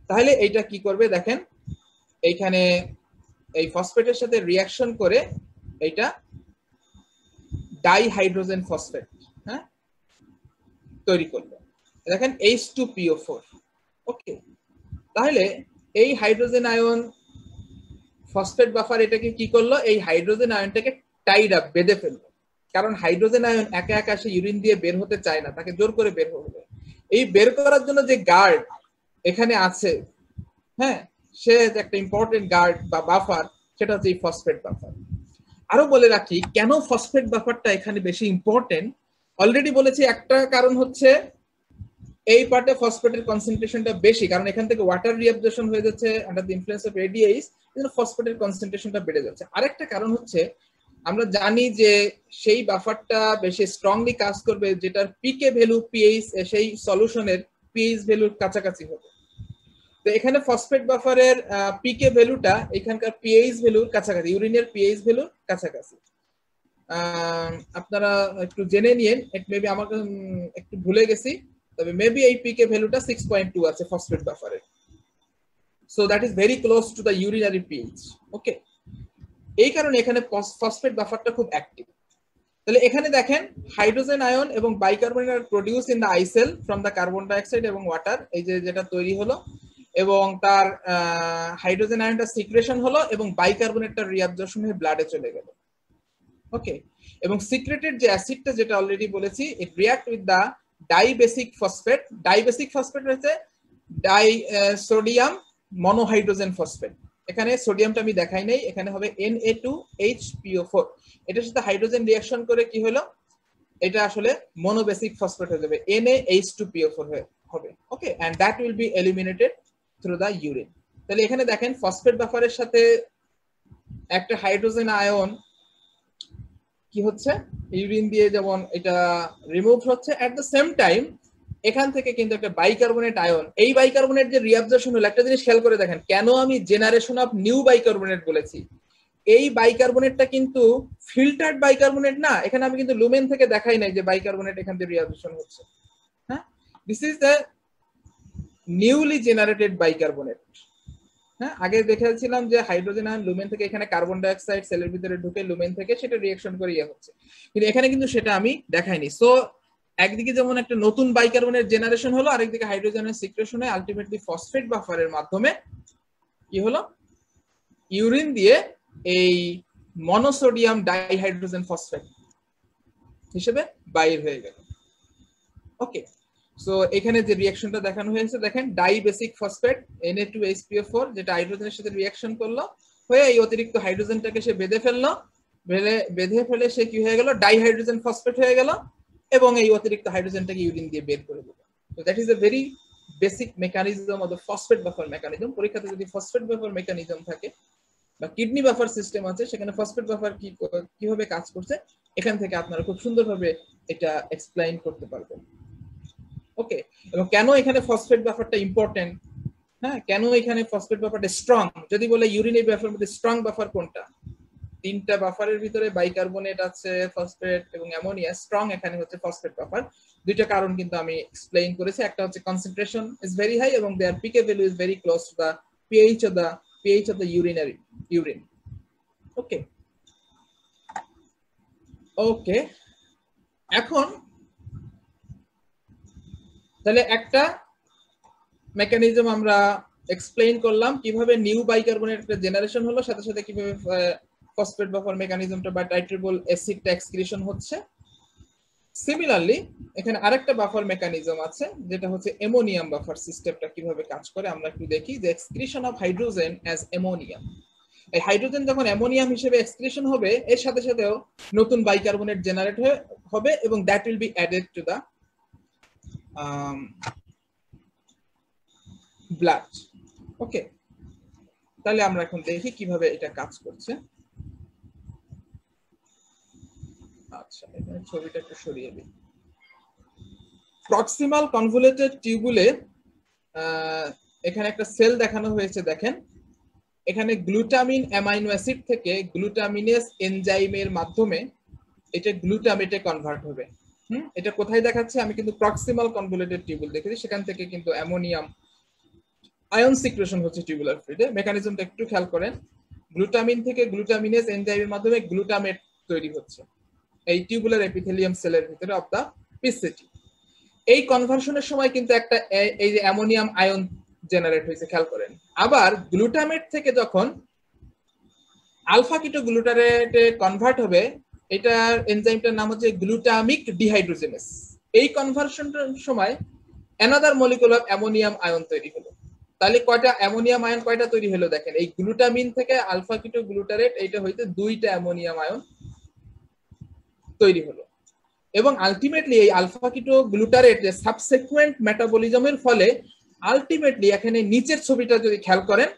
তাহলে এইটা কি করবে দেখেন, এইখানে এই ফসফেটের সাথে রিঅ্যাকশন করে এইটা ডাইহাইড্রোজেন ফসফেট তৈরি করবে। দেখেন H2PO4। ওকে, তাহলে এই হাইড্রোজেন আয়ন ফসফেট বাফার এটাকে কি করলো, এই হাইড্রোজেন আয়নটাকে টাইড আপ, বেঁধে ফেললো। কারণ হাইড্রোজেন আয়ন একা একা সে ইউরিন দিয়ে বের হতে চায় না, তাকে জোর করে বের হবে। এই বের করার জন্য যে গার্ড এখানে আছে, হ্যাঁ, সে একটা ইম্পর্টেন্ট গার্ড বা বাফার, সেটা হচ্ছে এই ফসফেট বাফার। আরো বলে রাখি কেন ফসফেট বাফারটা এখানে বেশি ইম্পর্টেন্ট। অলরেডি বলেছি একটা কারণ হচ্ছে এই পার্টে ফসফেটের কনসেন্ট্রেশনটা বেশি, কারণ এখান থেকে ওয়াটার রিঅ্যাবজর্পশন হয়ে যাচ্ছে under the influence of ADH, এজন্য ফসফেটের কনসেন্ট্রেশনটা বেড়ে যাচ্ছে। আরেকটা কারণ হচ্ছে আমরা জানি যে সেই বাফারটা বেশি স্ট্রংলি কাজ করবে যেটার পিকে ভ্যালু পিএইচ সেই সলিউশনের পিএইচ ভ্যালুর কাছাকাছি হবে। তো এখানে ফসফেট বাফারের পিকে ভ্যালুটা এখানকার পিএইচ ভ্যালুর কাছাকাছি, ইউরিনের পিএইচ ভ্যালুর কাছাকাছি। আপনারা একটু জেনে নিন, মেবি আমাকে একটু ভুলে গেছি, তবে মেবি এই পিকে ভ্যালুটা 6.2 আছে ফসফেট বাফারের। So that is very close to the urinary pH. Okay, এই কারণে এখানে ফসফেট বাফারটা খুব অ্যাক্টিভ। তাহলে এখানে দেখেন হাইড্রোজেন আয়ন এবং bicarbonate are produce in the cell from the carbon dioxide এবং ওয়াটার, এই যে যেটা তৈরি হলো, এবং তার হাইড্রোজেন আয়নটা সিক্রেশন হলো এবং বাইকার্বনেটটা রিঅ্যাবজর্পশন হয়ে ব্লাডে চলে গেল। ওকে, এবং সিক্রেটেড যে অ্যাসিডটা যেটা অলরেডি বলেছি, it react with the dibasic phosphate. Dibasic phosphate হচ্ছে ডাই সোডিয়াম মনোহাইড্রোজেন ফসফেট। এখানে সোডিয়ামটা আমি দেখাই নাই, এখানে হবে Na2HPO4। এটার সাথে হাইড্রোজেন রিঅ্যাকশন করে কি হলো, এটা আসলে মনোবেসিক ফসফেট হয়ে যাবে, Na2H2PO4 হবে। Okay, and that will be eliminated through the urine. তাহলে এখানে দেখেন ফসফেট বাফারের সাথে একটা হাইড্রোজেন আয়ন কি হচ্ছে, ইউরিন দিয়ে যেমন এটা রিমুভ হচ্ছে, এট দ্য সেম টাইম এখান থেকে কিন্তু একটা বাইকার্বনেট আয়ন, এই বাইকার্বনেট যে রিঅ্যাবজর্পশন হলো, একটা জিনিস খেয়াল করে দেখেন কেন আমি জেনারেশন অফ নিউ বাইকার্বনেট বলেছি। এই বাইকার্বনেটটা কিন্তু ফিল্টার্ড বাইকার্বনেট না, এখানে আমি কিন্তু লুমেন থেকে দেখাই নাই যে বাইকার্বনেট এখান থেকে রিঅ্যাবজর্পশন হচ্ছে। হ্যাঁ, this is the newly generated bicarbonate. হ্যাঁ, আগে দেখেছিলাম যে হাইড্রোজেন আয়ন লুমেন থেকে এখানে কার্বন ডাই অক্সাইড সেলের ভিতরে ঢুকে লুমেন থেকে সেটা রিঅ্যাকশন করে ইয়ে হচ্ছে, কিন্তু এখানে কিন্তু সেটা আমি দেখাইনি। সো একদিকে যেমন একটা নতুন বাইকার্বনের জেনারেশন হলো, আরেকদিকে হাইড্রোজেনের সিক্রেশনে আলটিমেটলি ফসফেট বাফারের মাধ্যমে কি হলো, ইউরিন দিয়ে এই মনোসোডিয়াম ডাইহাইড্রোজেন ফসফেট হিসেবে বাইর হয়ে গেল। ওকে, সো এখানে যে রিঅ্যাকশনটা দেখানো হয়েছে দেখেন, ডাই বেসিক ফসফেট Na2HPO4 যেটা হাইড্রোজেনের সাথে রিঅ্যাকশন করলো, হয়ে এই অতিরিক্ত হাইড্রোজেনটাকে সে বেঁধে ফেললো, বেঁধে ফেলে সে কি হয়ে গেল, ডাইহাইড্রোজেন ফসফেট হয়ে গেল, এবং এই অতিরিক্ত হাইড্রোজেনটাকে ইউরিন দিয়ে বের করে দিল। So that is a very basic mechanism of the phosphate buffer mechanism. পরীক্ষাতে যদি ফসফেট বাফার মেকানিজম থাকে বা কিডনি বাফার সিস্টেম আছে, সেখানে ফসফেট বাফার কিভাবে কাজ করছে এখান থেকে আপনারা খুব সুন্দরভাবে এটা এক্সপ্লেইন করতে পারবেন। ওকে, এবং কেন এখানে ফসফেট বাফারটা ইম্পর্টেন্ট, হ্যাঁ, কেন এখানে ফসফেট বাফারটা স্ট্রং, যদি বলে ইউরিন এই বাফারের মধ্যে স্ট্রং বাফার কোনটা, তিনটা বাফারের ভিতরে বাইকার্বনেট আছে, ফসফেট এবং অ্যামোনিয়া, স্ট্রং এখানে হচ্ছে ফসফেট বাফার। দুইটা কারণ কিন্তু আমি এক্সপ্লেইন করেছি, একটা হচ্ছে কনসেন্ট্রেশন ইজ ভেরি হাই এবং their pK value is very close to the pH of the urine. Okay, okay, এখন তাহলে একটা মেকানিজম আমরা এক্সপ্লেইন করলাম কিভাবে নিউ বাইকার্বনেট জেনারেশন হলো, সাথে সাথে কিভাবে ফসফেট বাফার মেকানিজমটা বা টাইট্রেবল অ্যাসিডটা এক্সক্রিশন হচ্ছে। সিমিলারলি এখানে আরেকটা বাফার মেকানিজম আছে যেটা হচ্ছে অ্যামোনিয়াম বাফার সিস্টেমটা কিভাবে কাজ করে আমরা একটু দেখি। যে excretion of hydrogen as ammonium, এই হাইড্রোজেন যখন অ্যামোনিয়াম হিসেবে এক্সক্রিশন হবে, এর সাথে সাথেও নতুন বাইকার্বনেট জেনারেট হবে এবং that will be added to the blood. Okay, তাহলে আমরা এখন দেখি কিভাবে এটা কাজ করছে। আচ্ছা, এখানে ছবিটা একটু সরিয়ে দিই। প্রক্সিমাল কনভলিউটেড টিউবুলে এখানে একটা সেল দেখানো হয়েছে, দেখেন এখানে গ্লুটামিন অ্যামাইনো অ্যাসিড থেকে গ্লুটামিনেস এনজাইমের মাধ্যমে এটা গ্লুটামেটে কনভার্ট হবে। এটা কোথায় দেখাচ্ছে, আমি কিন্তু প্রক্সিমাল কনভলিউটেড টিউবুল দেখেছি, সেখান থেকে কিন্তু অ্যামোনিয়াম আয়ন সিক্রেশন হচ্ছে টিউবুলার ফ্লুইডে। মেকানিজমটা একটু খেয়াল করেন, গ্লুটামিন থেকে গ্লুটামিনেস এনজাইমের মাধ্যমে গ্লুটামেট তৈরি হচ্ছে এই টিউবুলার এপিথেলিয়াম সেলের ভিতরে অফ দা পিসিটি। এই কনভার্সনের সময় কিন্তু একটা এই যে অ্যামোনিয়াম আয়ন জেনারেট হয়েছে, খেয়াল করেন। আবার গ্লুটামেট থেকে যখন আলফা কিটো গ্লুটারেটে কনভার্ট হবে, এটার এনজাইমটার নাম হচ্ছে গ্লুটামিক ডিহাইড্রোজেনেস। এই কনভার্সনের সময় another molecule of ammonium ion তৈরি হলো। তাহলে কয়টা অ্যামোনিয়াম আয়ন কয়টা তৈরি হলো দেখেন, এই গ্লুটামিন থেকে আলফা কিটো গ্লুটারেট এইটা হইতে দুইটা অ্যামোনিয়াম আয়ন তৈরি হলো। এবং আলটিমেটলি এই আলফা কিটো গ্লুটারেট সাবসিকুয়েন্ট মেটাবলিজমের ফলে আলটিমেটলি এখানে নিচের ছবিটা যদি খেয়াল করেন,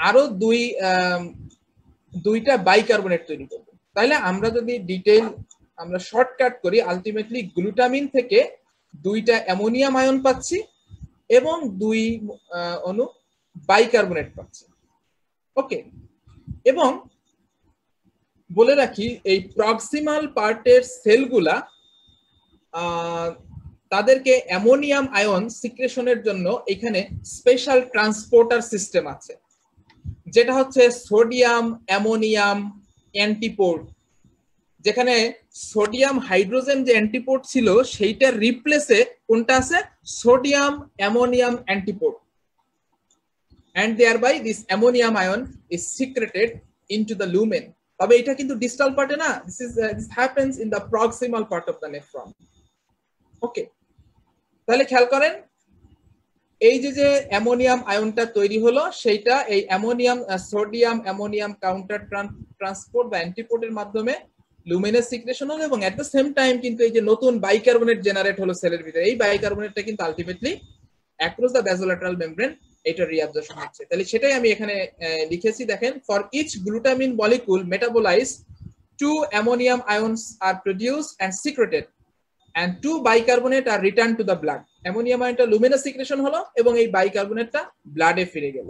আরো দুইটা বাইকার্বনেট তৈরি করবে। তাহলে আমরা যদি ডিটেইল আমরা শর্টকাট করি, আলটিমেটলি গ্লুটামিন থেকে দুইটা অ্যামোনিয়াম আয়ন পাচ্ছি এবং দুই অণু বাইকার্বনেট পাচ্ছি। ওকে, এবং বলে রাখি এই প্রক্সিমাল পার্টের সেলগুলা তাদেরকে অ্যামোনিয়াম আয়ন সিক্রেশনের জন্য এখানে স্পেশাল ট্রান্সপোর্টার সিস্টেম আছে, যেটা হচ্ছে সোডিয়াম অ্যামোনিয়াম অ্যান্টিপোর্ট। যেখানে সোডিয়াম হাইড্রোজেন যে অ্যান্টিপোর্ট ছিল সেইটার রিপ্লেসে কোনটা আছে, sodium ammonium antiport, and thereby this ammonium ion is secreted into the lumen. তবে এটা কিন্তু ডিস্টাল পার্টে না, this happens in the proximal part of the nephron. ওকে, তাহলে খেয়াল করেন এই যে অ্যামোনিয়াম আয়নটা তৈরি হলো সেইটা এই ammonium sodium ammonium counter transport বা অ্যান্টিপোর্টের মাধ্যমে লুমেনাস সিক্রেশন হলো, এবং এট দ্য সেম টাইম কিন্তু এই যে নতুন বাইকার্বনেট জেনারেট হলো সেলের ভিতরে, এই বাইকার্বনেটটা কিন্তু ultimately across the basolateral membrane এটা রিঅ্যাবজর্পশন হচ্ছে। তাহলে সেটাই আমি এখানে লিখেছি, দেখেন for each glutamine molecule metabolize 2 ammonium ions are produced and secreted and 2 bicarbonate are returned to the blood. Ammonium আয়নটা লুমিনে সিক্রেশন হলো এবং এই বাইকার্বনেটটা ব্লাডে ফিরে গেল।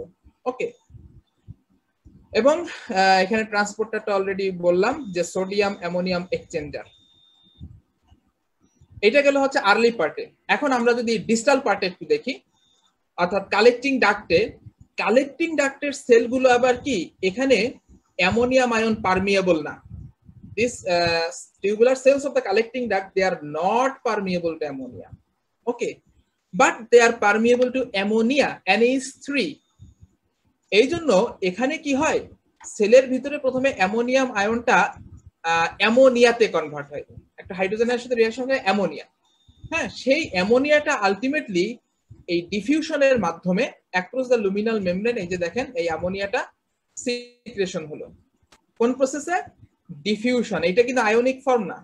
ওকে, এবং এখানে ট্রান্সপোর্টারটা অলরেডি বললাম যে সোডিয়াম অ্যামোনিয়াম এক্সচেঞ্জার। এটা গেল হচ্ছে আর্লি পার্টে। এখন আমরা যদি ডিস্টাল পার্টে একটু দেখি, অর্থাৎ কালেক্টিং ডাক্টের সেলগুলো আবার কি, এখানে অ্যামোনিয়াম আয়ন পারমিয়েবল না। These tubular cells of the collecting duct, they are not permeable to ammonia. Okay, but they are permeable to ammonia, NH3. এই জন্য এখানে কি হয়, সেলের ভিতরে প্রথমে অ্যামোনিয়াম আয়নটা অ্যামোনিয়াতে কনভার্ট হয়, একটা হাইড্রোজেনের সাথে রিঅ্যাকশন হয় অ্যামোনিয়া। হ্যাঁ, সেই অ্যামোনিয়াটা আলটিমেটলি এই ডিফিউশনের মাধ্যমে অ্যাক্রস দ্য লুমিনাল মেমব্রেন, এই যে দেখেন এই অ্যামোনিয়াটা সিক্রেশন হলো। কোন প্রসেসে? ডিফিউশন। এটা কিন্তু আয়নিক ফর্ম না,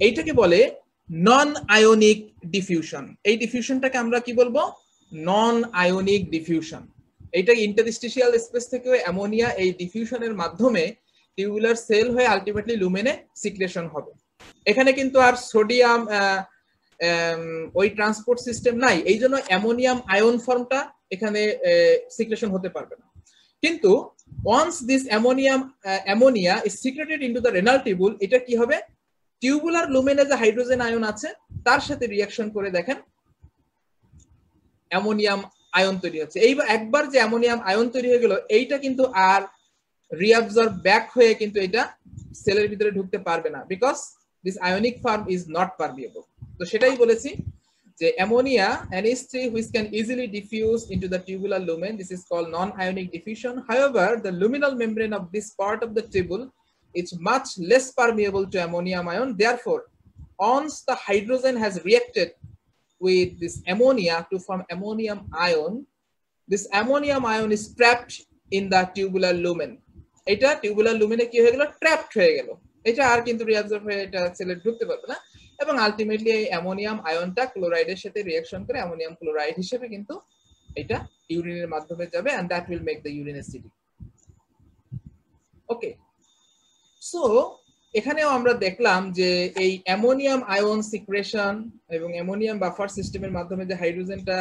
এইটাকে বলে নন আয়নিক ডিফিউশন। এই ডিফিউশনটাকে আমরা কি বলবো? নন আয়নিক ডিফিউশন। এইটা ইন্টারস্টিশিয়াল স্পেস থেকে অ্যামোনিয়া এই ডিফিউশনের মাধ্যমে টিউবুলার সেল হয়ে আলটিমেটলি লুমেনে সিক্রেশন হবে। এখানে কিন্তু আর সোডিয়াম ওই ট্রান্সপোর্ট সিস্টেম নাই, এই জন্য অ্যামোনিয়াম আয়ন ফর্মটা এখানে সিক্রেশন হতে পারবে না। কিন্তু once this ammonia is secreted into the renal tubule, এটা কি হবে, টিউবুলার লুমেনে যে হাইড্রোজেন আয়ন আছে তার সাথে রিঅ্যাকশন করে দেখেন অ্যামোনিয়াম আয়ন তৈরি হচ্ছে। এইবার একবার যে অ্যামোনিয়াম আয়ন তৈরি হয়ে গেল, এইটা কিন্তু আর রিঅ্যাবজর্ব ব্যাক হয়ে কিন্তু এটা সেলের ভিতরে ঢুকতে পারবে না, because this ionic form is not permeable. তো সেটাই বলেছি যে ammonia NH3 which can easily diffuse into the tubular lumen, this is called non-ionic diffusion. However, the luminal membrane of this part of the tubule is much less permeable to ammonium ion. Therefore, once the hydrogen has reacted with this ammonia to form ammonium ion, this ammonium ion is trapped in the tubular lumen. এটা tubular লুমেনে কি হয়ে গেল, trapped হয়ে গেল। এটা আর কিন্তু reabsorb হয়ে এটা সেলে ঢুকতে পারবে না, এবং আলটিমেটলি এই অ্যামোনিয়াম আয়নটা ক্লোরাইডের সাথে রিঅ্যাকশন করে অ্যামোনিয়াম ক্লোরাইড হিসেবে কিন্তু এটা ইউরিনের মাধ্যমে যাবে, and that will make the urine acidic. Okay, so এখানেও আমরা দেখলাম যে এই অ্যামোনিয়াম আয়ন সিক্রেশন এবং অ্যামোনিয়াম বাফার সিস্টেমের মাধ্যমে যে হাইড্রোজেনটা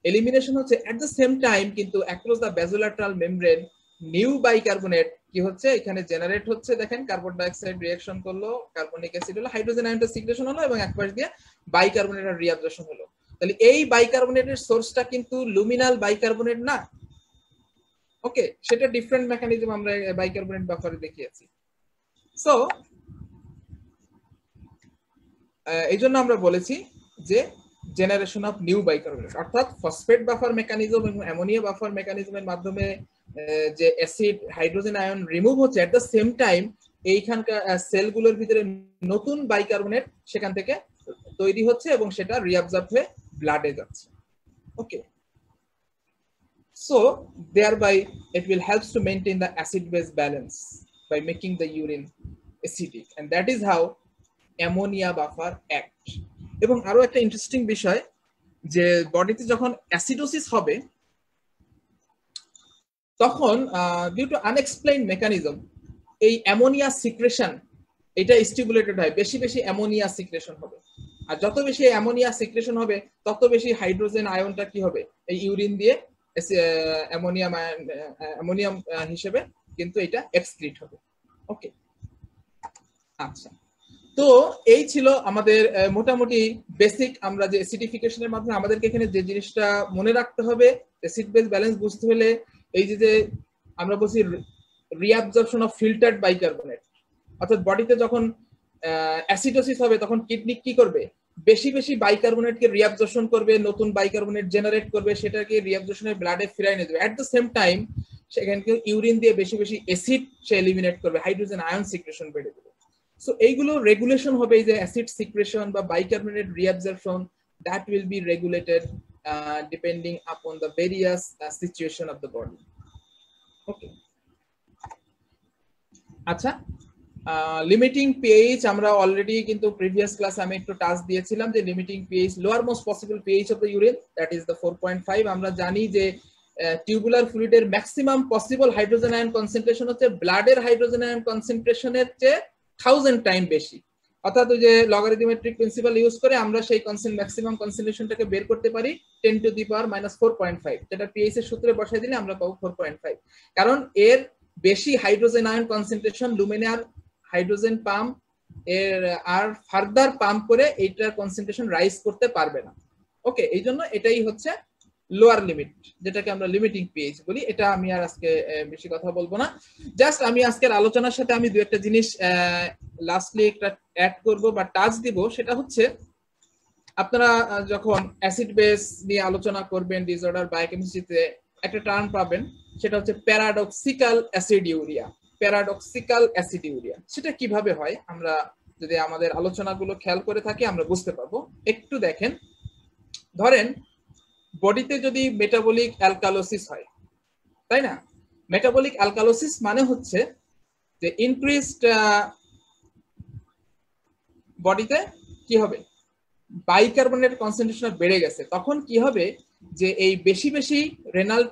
এলিমিনেশন হচ্ছে, এট দ্য সেম টাইম কিন্তু across the basolateral membrane new bicarbonate কি হচ্ছে, এখানে জেনারেট হচ্ছে। দেখেন কার্বন ডাইঅক্সাইড রিঅ্যাকশন করলো, কার্বনিক অ্যাসিড হলো, হাইড্রোজেন আয়নটা সিক্রেশন হলো এবং এক পাশ দিয়ে বাইকার্বনেটের রিঅ্যাবজর্পশন হলো। তাহলে এই বাইকার্বনেটের সোর্সটা কিন্তু লুমিনাল বাইকার্বনেট না। ওকে, সেটা ডিফারেন্ট মেকানিজম আমরা বাইকার্বনেট বাফারে দেখিয়েছি। সো এই জন্য আমরা বলেছি যে জেনারেশন অফ নিউ বাইকার্বনেট, অর্থাৎ ফসফেট বাফার মেকানিজম এবং অ্যামোনিয়া বাফার মেকানিজমের মাধ্যমে যে অ্যাসিড হাইড্রোজেন আয়ন রিমুভ হচ্ছে, এট দ্য সেম টাইম এইখানকার সেলগুলোর ভিতরে নতুন বাইকার্বনেট সেখান থেকে তৈরি হচ্ছে এবং সেটা রিঅ্যাবজর্ব হয়ে ব্লাডে যাচ্ছে। ওকে, so thereby it will helps to maintain the acid base balance by making the urine acidic, and that is how ammonia buffer act. এবং আরো একটা ইন্টারেস্টিং বিষয়, যে বডিতে যখন অ্যাসিডোসিস হবে তখন ডিউ টু আনএক্সপ্লেইনড মেকানিজম এই অ্যামোনিয়া সিক্রেশন এটা স্টিমুলেটেড হয়, বেশি বেশি অ্যামোনিয়া সিক্রেশন হবে। আর যত বেশি অ্যামোনিয়া সিক্রেশন হবে তত বেশি হাইড্রোজেন আয়নটা কি হবে, এই ইউরিন দিয়ে অ্যামোনিয়াম হিসেবে কিন্তু এটা এক্সক্রিট হবে। ওকে, আচ্ছা, তো এই ছিল আমাদের মোটামুটি বেসিক। আমরা যে অ্যাসিডিফিকেশনের মাধ্যমে আমাদেরকে এখানে যে জিনিসটা মনে রাখতে হবে, অ্যাসিড বেস ব্যালেন্স বুঝতে হলে এই যে আমরা বলছি রিঅ্যাবজর্পশন অফ ফিল্টার্ড বাইকার্বনেট, অর্থাৎ বডিতে যখন অ্যাসিডোসিস হবে তখন কিডনি কি করবে, বেশি বেশি বাইকার্বনেটকে রিঅ্যাবজর্পশন করবে, নতুন বাইকার্বনেট জেনারেট করবে, সেটাকে রিঅ্যাবজর্পশনের ব্লাডে ফিরাই নিয়ে যাবে। অ্যাট দ্য সেম টাইম সেখানে ইউরিন দিয়ে বেশি বেশি অ্যাসিড সে এলিমিনেট করবে, হাইড্রোজেন আয়ন সিক্রেশন বেড়ে যাবে। সো এইগুলো রেগুলেশন হবে, এই যে অ্যাসিড সিক্রেশন বা bicarbonate reabsorption, that will be regulated depending upon the various situation of the body. Okay, আচ্ছা, লিমিটিং পিএইচ আমরা অলরেডি কিন্তু প্রিভিয়াস ক্লাসে আমি একটু টাচ দিয়েছিলাম যে limiting pH lower most possible pH of the urine that is the 4.5। আমরা জানি যে টিউবুলার ফ্লুইডের maximum possible hydrogen ion concentration হচ্ছে ব্লাডের হাইড্রোজেন আয়ন কনসেন্ট্রেশনের চেয়ে 1000 টাইম বেশি। অর্থাৎ ওই যে লগারিদমেট্রিক প্রিন্সিপাল ইউজ করে আমরা সেই ম্যাক্সিমাম কনসেন্ট্রেশনটাকে বের করতে পারি 10 টু দি পাওয়ার -4.5, যেটা পিএইচ এর সূত্রে বসাই দিলে আমরা পাবো 4.5। কারণ এর বেশি hydrogen ion concentration luminal hydrogen pump এর আর ফার্দার পাম্প করে এইটার কনসেন্ট্রেশন রাইজ করতে পারবে না। ওকে, এই জন্য এটাই হচ্ছে লোয়ার লিমিট, যেটাকে আমরা লিমিটিং পিএইচ বলি। এটা আমি আর আজকে বেশি কথা বলবো না, জাস্ট আমি আজকের আলোচনার সাথে আমি দু একটা জিনিস লাস্টলি একটা অ্যাড করব বা টাচ দিব। সেটা হচ্ছে আপনারা যখন অ্যাসিড বেস নিয়ে আলোচনা করবেন ডিসঅর্ডার বায়োকেমিস্ট্রিতে একটা টার্ম পাবেন, সেটা হচ্ছে প্যারাডক্সিক্যাল অ্যাসিডিউরিয়া। প্যারাডক্সিক্যাল অ্যাসিডিউরিয়া সেটা কিভাবে হয় আমরা যদি আমাদের আলোচনাগুলো খেয়াল করে থাকি আমরা বুঝতে পারবো। একটু দেখেন, ধরেন বডিতে যদি মেটাবলিক অ্যালকালোসিস হয়, তাই না? মেটাবলিক অ্যালকালোসিস মানে হচ্ছে যে ইনক্রিজড বডিতে কি হবে, বাইকার্বনেট কনসেন্ট্রেশন বেড়ে গেছে। তখন কি হবে যে এই বেশি বেশি রেনাল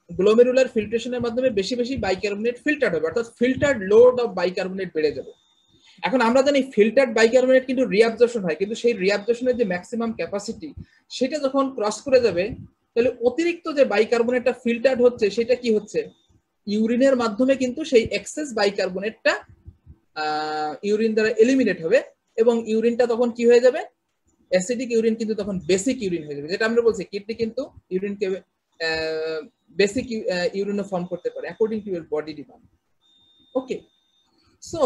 গ্লোমেরুলার ফিল্ট্রেশনের মাধ্যমে বেশি বেশি বাইকার্বনেট ফিল্টার্ড হবে, অর্থাৎ ফিল্টার্ড লোড অফ বাইকার্বনেট বেড়ে যাবে। এখন আমরা জানি ফিল্টার্ড বাইকার্বনেট কিন্তু রিঅ্যাবজর্পশন হয়, কিন্তু সেই রিঅ্যাবজর্পশনের যে ম্যাক্সিমাম ক্যাপাসিটি সেটা যখন ক্রস করে যাবে, তাহলে অতিরিক্ত যে বাইকার্বনেটটা ফিল্টার্ড হচ্ছে সেটা কি হচ্ছে, ইউরিনের মাধ্যমে কিন্তু সেই এক্সেস বাইকার্বনেটটা ইউরিন দ্বারা এলিমিনেট হবে এবং ইউরিনটা তখন কি হয়ে যাবে, অ্যাসিডিক ইউরিন কিন্তু তখন বেসিক ইউরিন হয়ে যাবে। যেটা আমরা বলছি কিডনি কিন্তু ইউরিনকে বেসিক ইউরিনও ফর্ম করতে পারে according to your body demand. Okay, so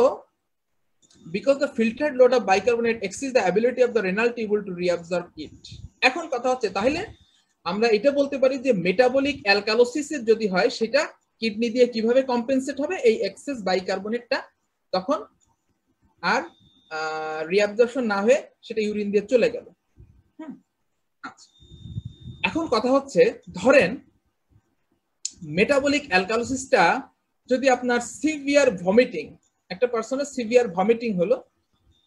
because the filtered load of bicarbonate exceeds the ability of the renal tubule to reabsorb it. এখন কথা হচ্ছে তাহলে আমরা এটা বলতে পারি যে মেটাবলিক অ্যালকালোসিসের যদি হয় সেটা কিডনি দিয়ে কিভাবে কম্পেনসেট হবে, এই এক্সেস বাইকার্বনেটটা তখন আর রিঅ্যাবজর্পশন না হয়ে সেটা ইউরিন দিয়ে চলে গেল। আচ্ছা, এখন কথা হচ্ছে ধরেন মেটাবলিক অ্যালকালোসিসটা যদি আপনার সিভিয়ার ভমিটিং, একটা পার্সনের সিভিয়ার ভমিটিং হলো,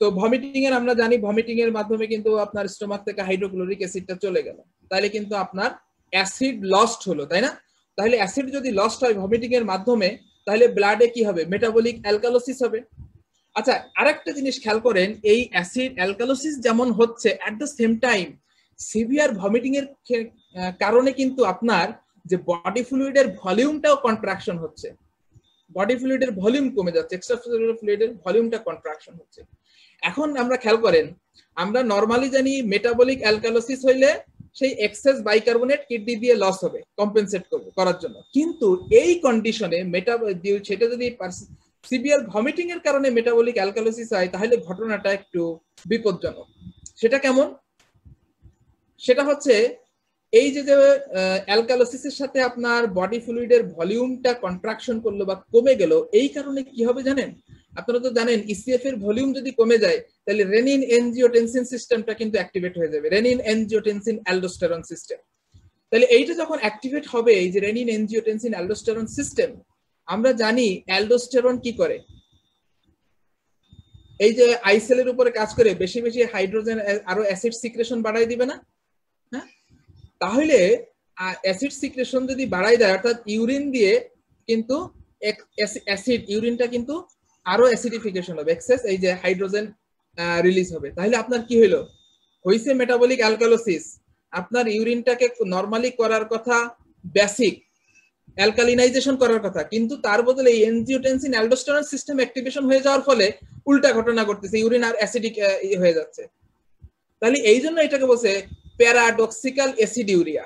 তো ভমিটিং এর আমরা জানি ভমিটিং এর মাধ্যমে কিন্তু আপনার স্টোমাক থেকে হাইড্রোক্লোরিক অ্যাসিডটা চলে গেল, তাহলে কিন্তু আপনার অ্যাসিড লস্ট হলো, তাই না? তাহলে অ্যাসিড যদি লস্ট হয় ভমিটিং এর মাধ্যমে, তাহলে ব্লাডে কি হবে, মেটাবলিক অ্যালকালোসিস হবে। আচ্ছা, আরেকটা জিনিস খেয়াল করেন, এই অ্যাসিড অ্যালকালোসিস যেমন হচ্ছে at the same time severe vomiting এর কারণে কিন্তু আপনার যে বডি ফ্লুইডের ভলিউমটাও কন্ট্রাকশন হচ্ছে, বডি ফ্লুইডের ভলিউম কমে যাচ্ছে, এক্সট্রাসেলুলার ফ্লুইডের ভলিউমটা কন্ট্রাকশন হচ্ছে। এখন আমরা খেয়াল করেন, আমরা নরমালি জানি মেটাবলিক অ্যালকালোসিস হইলে সেই এক্সেস বাইকার্বনেট কিডনি দিয়ে লস হবে কম্পেনসেট করার জন্য, কিন্তু এই কন্ডিশনে সেটা যদি সিভিয়ার ভমিটিং এর কারণে মেটাবলিক অ্যালকালোসিস হয় তাহলে ঘটনাটা একটু বিপজ্জনক। সেটা কেমন? সেটা হচ্ছে এই যে অ্যালকালোসিসের সাথে আপনার বডি ফ্লুইডের ভলিউমটা কন্ট্রাকশন করলো বা কমে গেল, এই কারণে কি হবে জানেন? আপনারা তো জানেন ইসিএফ এর ভলিউম যদি কমে যায় তাহলে রেনিন এনজিওটেনসিন সিস্টেমটা কিন্তু অ্যাক্টিভেট হয়ে যাবে, রেনিন এনজিওটেনসিন অ্যালডোস্টেরন সিস্টেম। তাহলে এইটা যখন অ্যাক্টিভেট হবে, এই যে রেনিন এনজিওটেনসিন অ্যালডোস্টেরন সিস্টেম, আমরা জানি অ্যালডোস্টেরন কি করে, এই যে আইসেলের উপরে কাজ করে বেশি বেশি হাইড্রোজেন আরো অ্যাসিড সিক্রেশন বাড়াই দিবে না? হ্যাঁ, তাহলে অ্যাসিড সিক্রেশন যদি বাড়াই দেয়, অর্থাৎ ইউরিন দিয়ে কিন্তু অ্যাসিড ইউরিনটা কিন্তু আরো অ্যাসিডিফিকেশন হবে, এক্সেস এই যে হাইড্রোজেন রিলিজ হবে। তাহলে আপনার কি হইলো, হইছে মেটাবলিক অ্যালকালোসিস, আপনার ইউরিনটাকে নরমালি করার কথা, বেসিক অ্যালকালিনাইজেশন করার কথা, কিন্তু তার বদলে এই এনজিওটেনসিন অ্যালডোস্টেরন সিস্টেম অ্যাক্টিভেশন হয়ে যাওয়ার ফলে উল্টা ঘটনা ঘটতেছে, ইউরিন আর অ্যাসিডিক হয়ে যাচ্ছে। তাহলে এই জন্য এটাকে বলছে প্যারাডক্সিক্যাল অ্যাসিডিউরিয়া।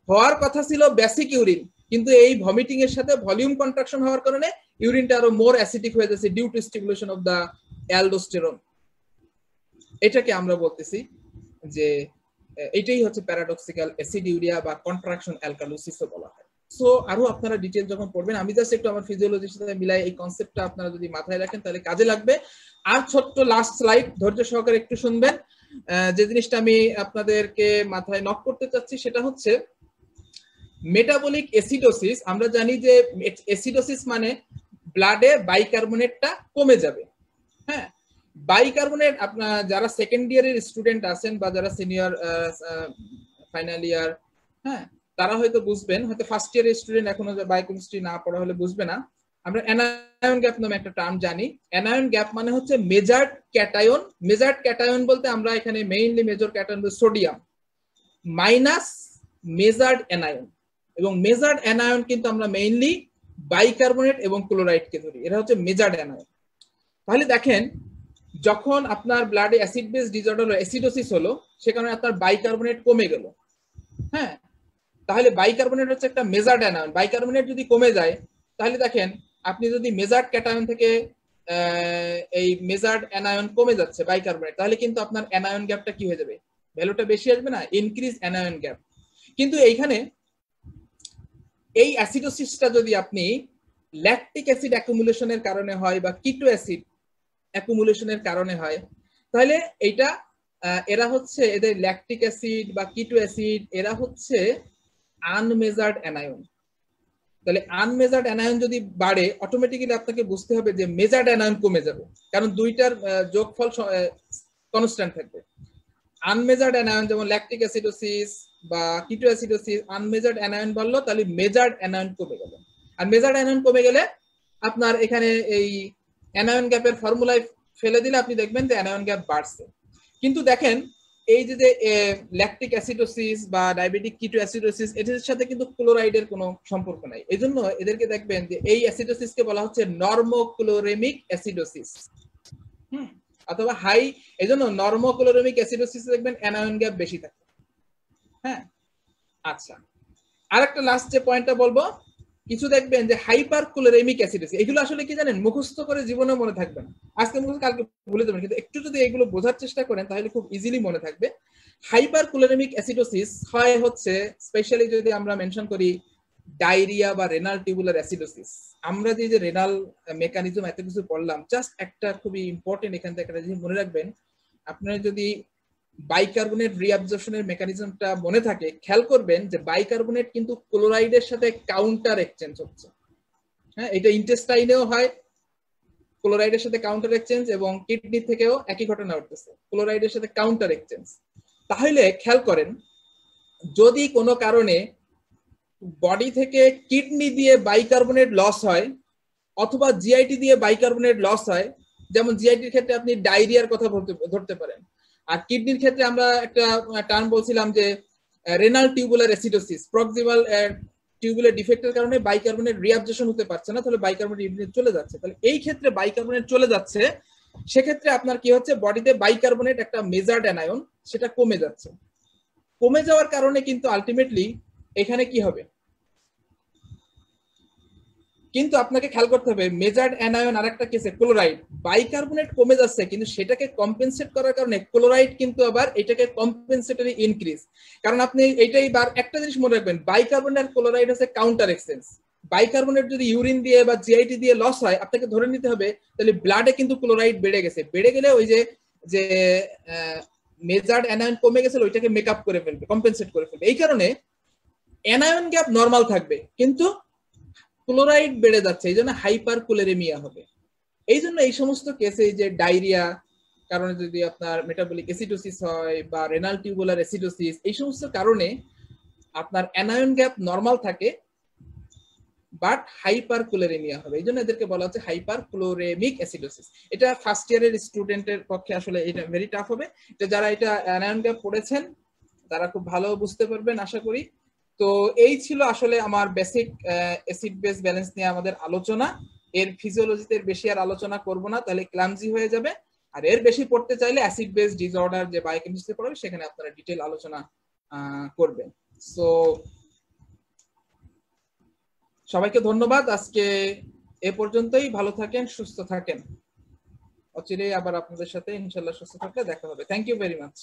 হওয়ার কথা ছিল বেসিক ইউরিন, কিন্তু এই ভমিটিং এর সাথে ভলিউম কন্ট্রাকশন হওয়ার কারণে ইউরিনটা আরো মোর অ্যাসিডিক হয়ে যাচ্ছে due to stimulation of the aldosterone. এটাকে আমরা বলতেছি যে এটাই হচ্ছে প্যারাডক্সিক্যাল অ্যাসিডিউরিয়া বা কন্ট্রাকশন অ্যালকালোসিসও বলা হয়। সো আরো আপনারা ডিটেইল যখন পড়বেন, আমি জাস্ট একটু আমার ফিজিওলজির সাথে মিলাই এই কনসেপ্টটা আপনারা যদি মাথায় রাখেন তাহলে কাজে লাগবে। আর ছোট্ট লাস্ট স্লাইড ধৈর্য সহকারে একটু শুনবেন। যে জিনিসটা আমি আপনাদেরকে মাথায় নক করতে চাচ্ছি সেটা হচ্ছে মেটাবলিক অ্যাসিডোসিস। আমরা জানি যে অ্যাসিডোসিস মানে ব্লাডে বাইকার্বনেটটা কমে যাবে। হ্যাঁ, বাইকার্বনেট আপনার যারা সেকেন্ড ইয়ারের স্টুডেন্ট আছেন বা যারা সিনিয়র ফাইনাল ইয়ার, হ্যাঁ, তারা হয়তো বুঝবেন, হয়তো ফার্স্ট ইয়ারের স্টুডেন্ট এখনো বায়োকেমিস্ট্রি না পড়া হলে বুঝবে না। আমরা অ্যানায়ন গ্যাপ নামে একটা টার্ম জানি। অ্যানায়ন গ্যাপ মানে হচ্ছে মেজার্ড ক্যাটায়ন। মেজার্ড ক্যাটায়ন বলতে আমরা এখানে mainly major cation sodium minus measured anion, এবং মেজার্ড অ্যানায়ন কিন্তু আমরা মেইনলি বাইকার্বনেট এবং ক্লোরাইডকে ধরি, এরা হচ্ছে মেজার্ড অ্যানায়ন। তাহলে দেখেন, যখন আপনার ব্লাডে অ্যাসিড বেস ডিসঅর্ডার হলো, অ্যাসিডোসিস হলো, সে কারণে আপনার বাইকার্বনেট কমে গেল। হ্যাঁ, তাহলে বাইকার্বনেট হচ্ছে একটা মেজার্ড অ্যানায়ন। বাইকার্বনেট যদি কমে যায়, তাহলে দেখেন আপনি যদি মেজার্ড ক্যাটায়ন থেকে এই মেজার্ড অ্যানায়ন কমে যাচ্ছে বাইকার্বনেট, তাহলে কিন্তু আপনার অ্যানায়ন গ্যাপটা কি হয়ে যাবে, ভ্যালুটা বেশি আসবে না, ইনক্রিজ অ্যানায়ন গ্যাপ। কিন্তু এইখানে এই অ্যাসিডোসিসটা যদি আপনি ল্যাকটিক অ্যাসিড অ্যাকুমুলেশনের কারণে হয় বা কিটো অ্যাসিড অ্যাকুমুলেশনের কারণে হয়, তাহলে এইটা এরা হচ্ছে এদের ল্যাকটিক অ্যাসিড বা কিটো অ্যাসিড, এরা হচ্ছে আনমেজার্ড অ্যানায়ন। তাহলে আনমেজার্ড অ্যানায়ন যদি বাড়ে, অটোমেটিক্যালি আপনাকে বুঝতে হবে যে মেজার্ড অ্যানায়ন কমে যাবে, কারণ দুইটার যোগফল কনস্ট্যান্ট থাকবে। আনমেজার্ড অ্যানায়ন যেমন ল্যাকটিক অ্যাসিডোসিস বা কিটো অ্যাসিডোসিস, আনমেজার্ড অ্যানায়ন বাড়লো, তাহলে মেজার্ড অ্যানায়ন কমে গেল। আর মেজার্ড অ্যানায়ন কমে গেলে আপনার এখানে এই অ্যানায়ন গ্যাপের ফর্মুলায় ফেলে দিলে আপনি দেখবেন যে অ্যানায়ন গ্যাপ বাড়ছে। কিন্তু দেখেন, এই যে ল্যাকটিক অ্যাসিডোসিস বা ডায়াবেটিক কিটো অ্যাসিডোসিস, এটার সাথে কিন্তু ক্লোরাইডের কোনো সম্পর্ক নাই। এই জন্য এদেরকে দেখবেন যে এই অ্যাসিডোসিসকে বলা হচ্ছে নর্মোক্লোরেমিক অ্যাসিডোসিস, অথবা হাই। এই জন্য নর্মোক্লোরেমিক অ্যাসিডোসিস দেখবেন অ্যানায়ন গ্যাপ বেশি থাকে। হ্যাঁ, আচ্ছা, আরেকটা লাস্ট যে পয়েন্টটা বলবো, কিছু দেখবেন যে হাইপার ক্লোরেমিক অ্যাসিডোসিস, এগুলো আসলে কি জানেন, মুখস্থ করে জীবনে মনে থাকবে না, আজকে মুখস্থ কালকে ভুলে যাবেন, কিন্তু একটু যদি এগুলো বোঝার চেষ্টা করেন তাহলে খুব ইজিলি মনে থাকবে। হাইপার ক্লোরেমিক অ্যাসিডোসিস হয় হচ্ছে স্পেশালি যদি আমরা মেনশন করি ডায়রিয়া বা রেনাল টিউবুলার অ্যাসিডোসিস। আমরা যে রেনাল মেকানিজম এত কিছু পড়লাম, জাস্ট একটা খুবই ইম্পর্টেন্ট এখান থেকে একটা জিনিস মনে রাখবেন, আপনার যদি বাইকার্বনেট রিঅ্যাবজর্পশনের মেকানিজমটা মনে থাকে, খেয়াল করবেন যে বাইকার্বনেট কিন্তু ক্লোরাইডের সাথে কাউন্টার এক্সচেঞ্জ হচ্ছে। হ্যাঁ, এটা ইন্টেস্টাইনেও হয় ক্লোরাইডের সাথে কাউন্টার এক্সচেঞ্জ, এবং কিডনি থেকেও একই ঘটনা ঘটতেছে, ক্লোরাইডের সাথে কাউন্টার এক্সচেঞ্জ। তাহলে খেয়াল করেন, যদি কোনো কারণে বডি থেকে কিডনি দিয়ে বাইকার্বনেট লস হয় অথবা জিআইটি দিয়ে বাইকার্বনেট লস হয়, যেমন জিআইটির ক্ষেত্রে আপনি ডায়রিয়ার কথা ধরতে পারেন, আর কিডনির ক্ষেত্রে আমরা একটা টার্ম বলছিলাম যে renal tubular acidosis, proximal tubular ডিফেক্টের কারণে বাইকার্বনেট রিঅ্যাবজর্পশন হতে পারছে না, তাহলে বাইকার্বনেট ইউরিনে চলে যাচ্ছে। তাহলে এই ক্ষেত্রে বাইকার্বনেট চলে যাচ্ছে, সেক্ষেত্রে আপনার কি হচ্ছে, বডিতে বাইকার্বনেট একটা মেজার্ড অ্যানায়ন, সেটা কমে যাচ্ছে। কমে যাওয়ার কারণে কিন্তু আলটিমেটলি এখানে কি হবে, কিন্তু আপনাকে খেয়াল করতে হবে মেজার্ড অ্যানায়ন আরেকটা কেসে ক্লোরাইড, বাইকার্বনেট কমে যাচ্ছে কিন্তু সেটাকে কম্পেনসেট করার কারণে ক্লোরাইড কিন্তু আবার এটাকে কম্পেনসেটরি ইনক্রিজ। কারণ আপনি এইটাই বার একটা জিনিস মনে রাখবেন, বাইকার্বনেট আর ক্লোরাইড হচ্ছে কাউন্টার এক্সচেঞ্জ। বাইকার্বনেট যদি ইউরিন দিয়ে বা জিআইটি দিয়ে লস হয়, আপনাকে ধরে নিতে হবে তাহলে ব্লাডে কিন্তু ক্লোরাইড বেড়ে গেছে, বেড়ে গেলে ওই যে মেজার্ড অ্যানায়ন কমে গেছিল ওইটাকে মেকআপ করে ফেলবে, কম্পেনসেট করে ফেলবে। এই কারণে অ্যানায়ন গ্যাপ নরমাল থাকবে কিন্তু ক্লোরাইড বেড়ে যাচ্ছে, এই জন্য হাইপার ক্লোরেমিয়া হবে। এই জন্য এই সমস্ত কেসে যে ডায়রিয়া কারণে যদি আপনার মেটাবলিক অ্যাসিডোসিস হয় বা রেনাল টিউবুলার অ্যাসিডোসিস, এই সমস্ত কারণে আপনার অ্যানায়ন গ্যাপ নরমাল থাকে বাট হাইপার ক্লোরেমিয়া হবে। এই জন্য এদেরকে বলা হচ্ছে হাইপার ক্লোরেমিক অ্যাসিডোসিস। এটা ফার্স্ট ইয়ারের স্টুডেন্টের পক্ষে আসলে এটা ভেরি টাফ হবে। তো যারা এটা অ্যানায়ন গ্যাপ পড়েছেন তারা খুব ভালো বুঝতে পারবেন আশা করি। তো এই ছিল আসলে আমার বেসিক অ্যাসিড বেস ব্যালেন্স নিয়ে আমাদের আলোচনা। এর ফিজিওলজিতে বেশি আর আলোচনা করব না, তাহলে ক্লামজি হয়ে যাবে। আর এর বেশি পড়তে চাইলে অ্যাসিড বেস ডিসঅর্ডার যে বায়োকেমিস্ট্রি পড়াবে সেখানে আপনারা ডিটেইল আলোচনা করবেন। সো সবাইকে ধন্যবাদ, আজকে এ পর্যন্তই। ভালো থাকেন, সুস্থ থাকেন। অচিরেই আবার আপনাদের সাথে ইনশাআল্লাহ সুস্থ থাকলে দেখা হবে। Thank you very much.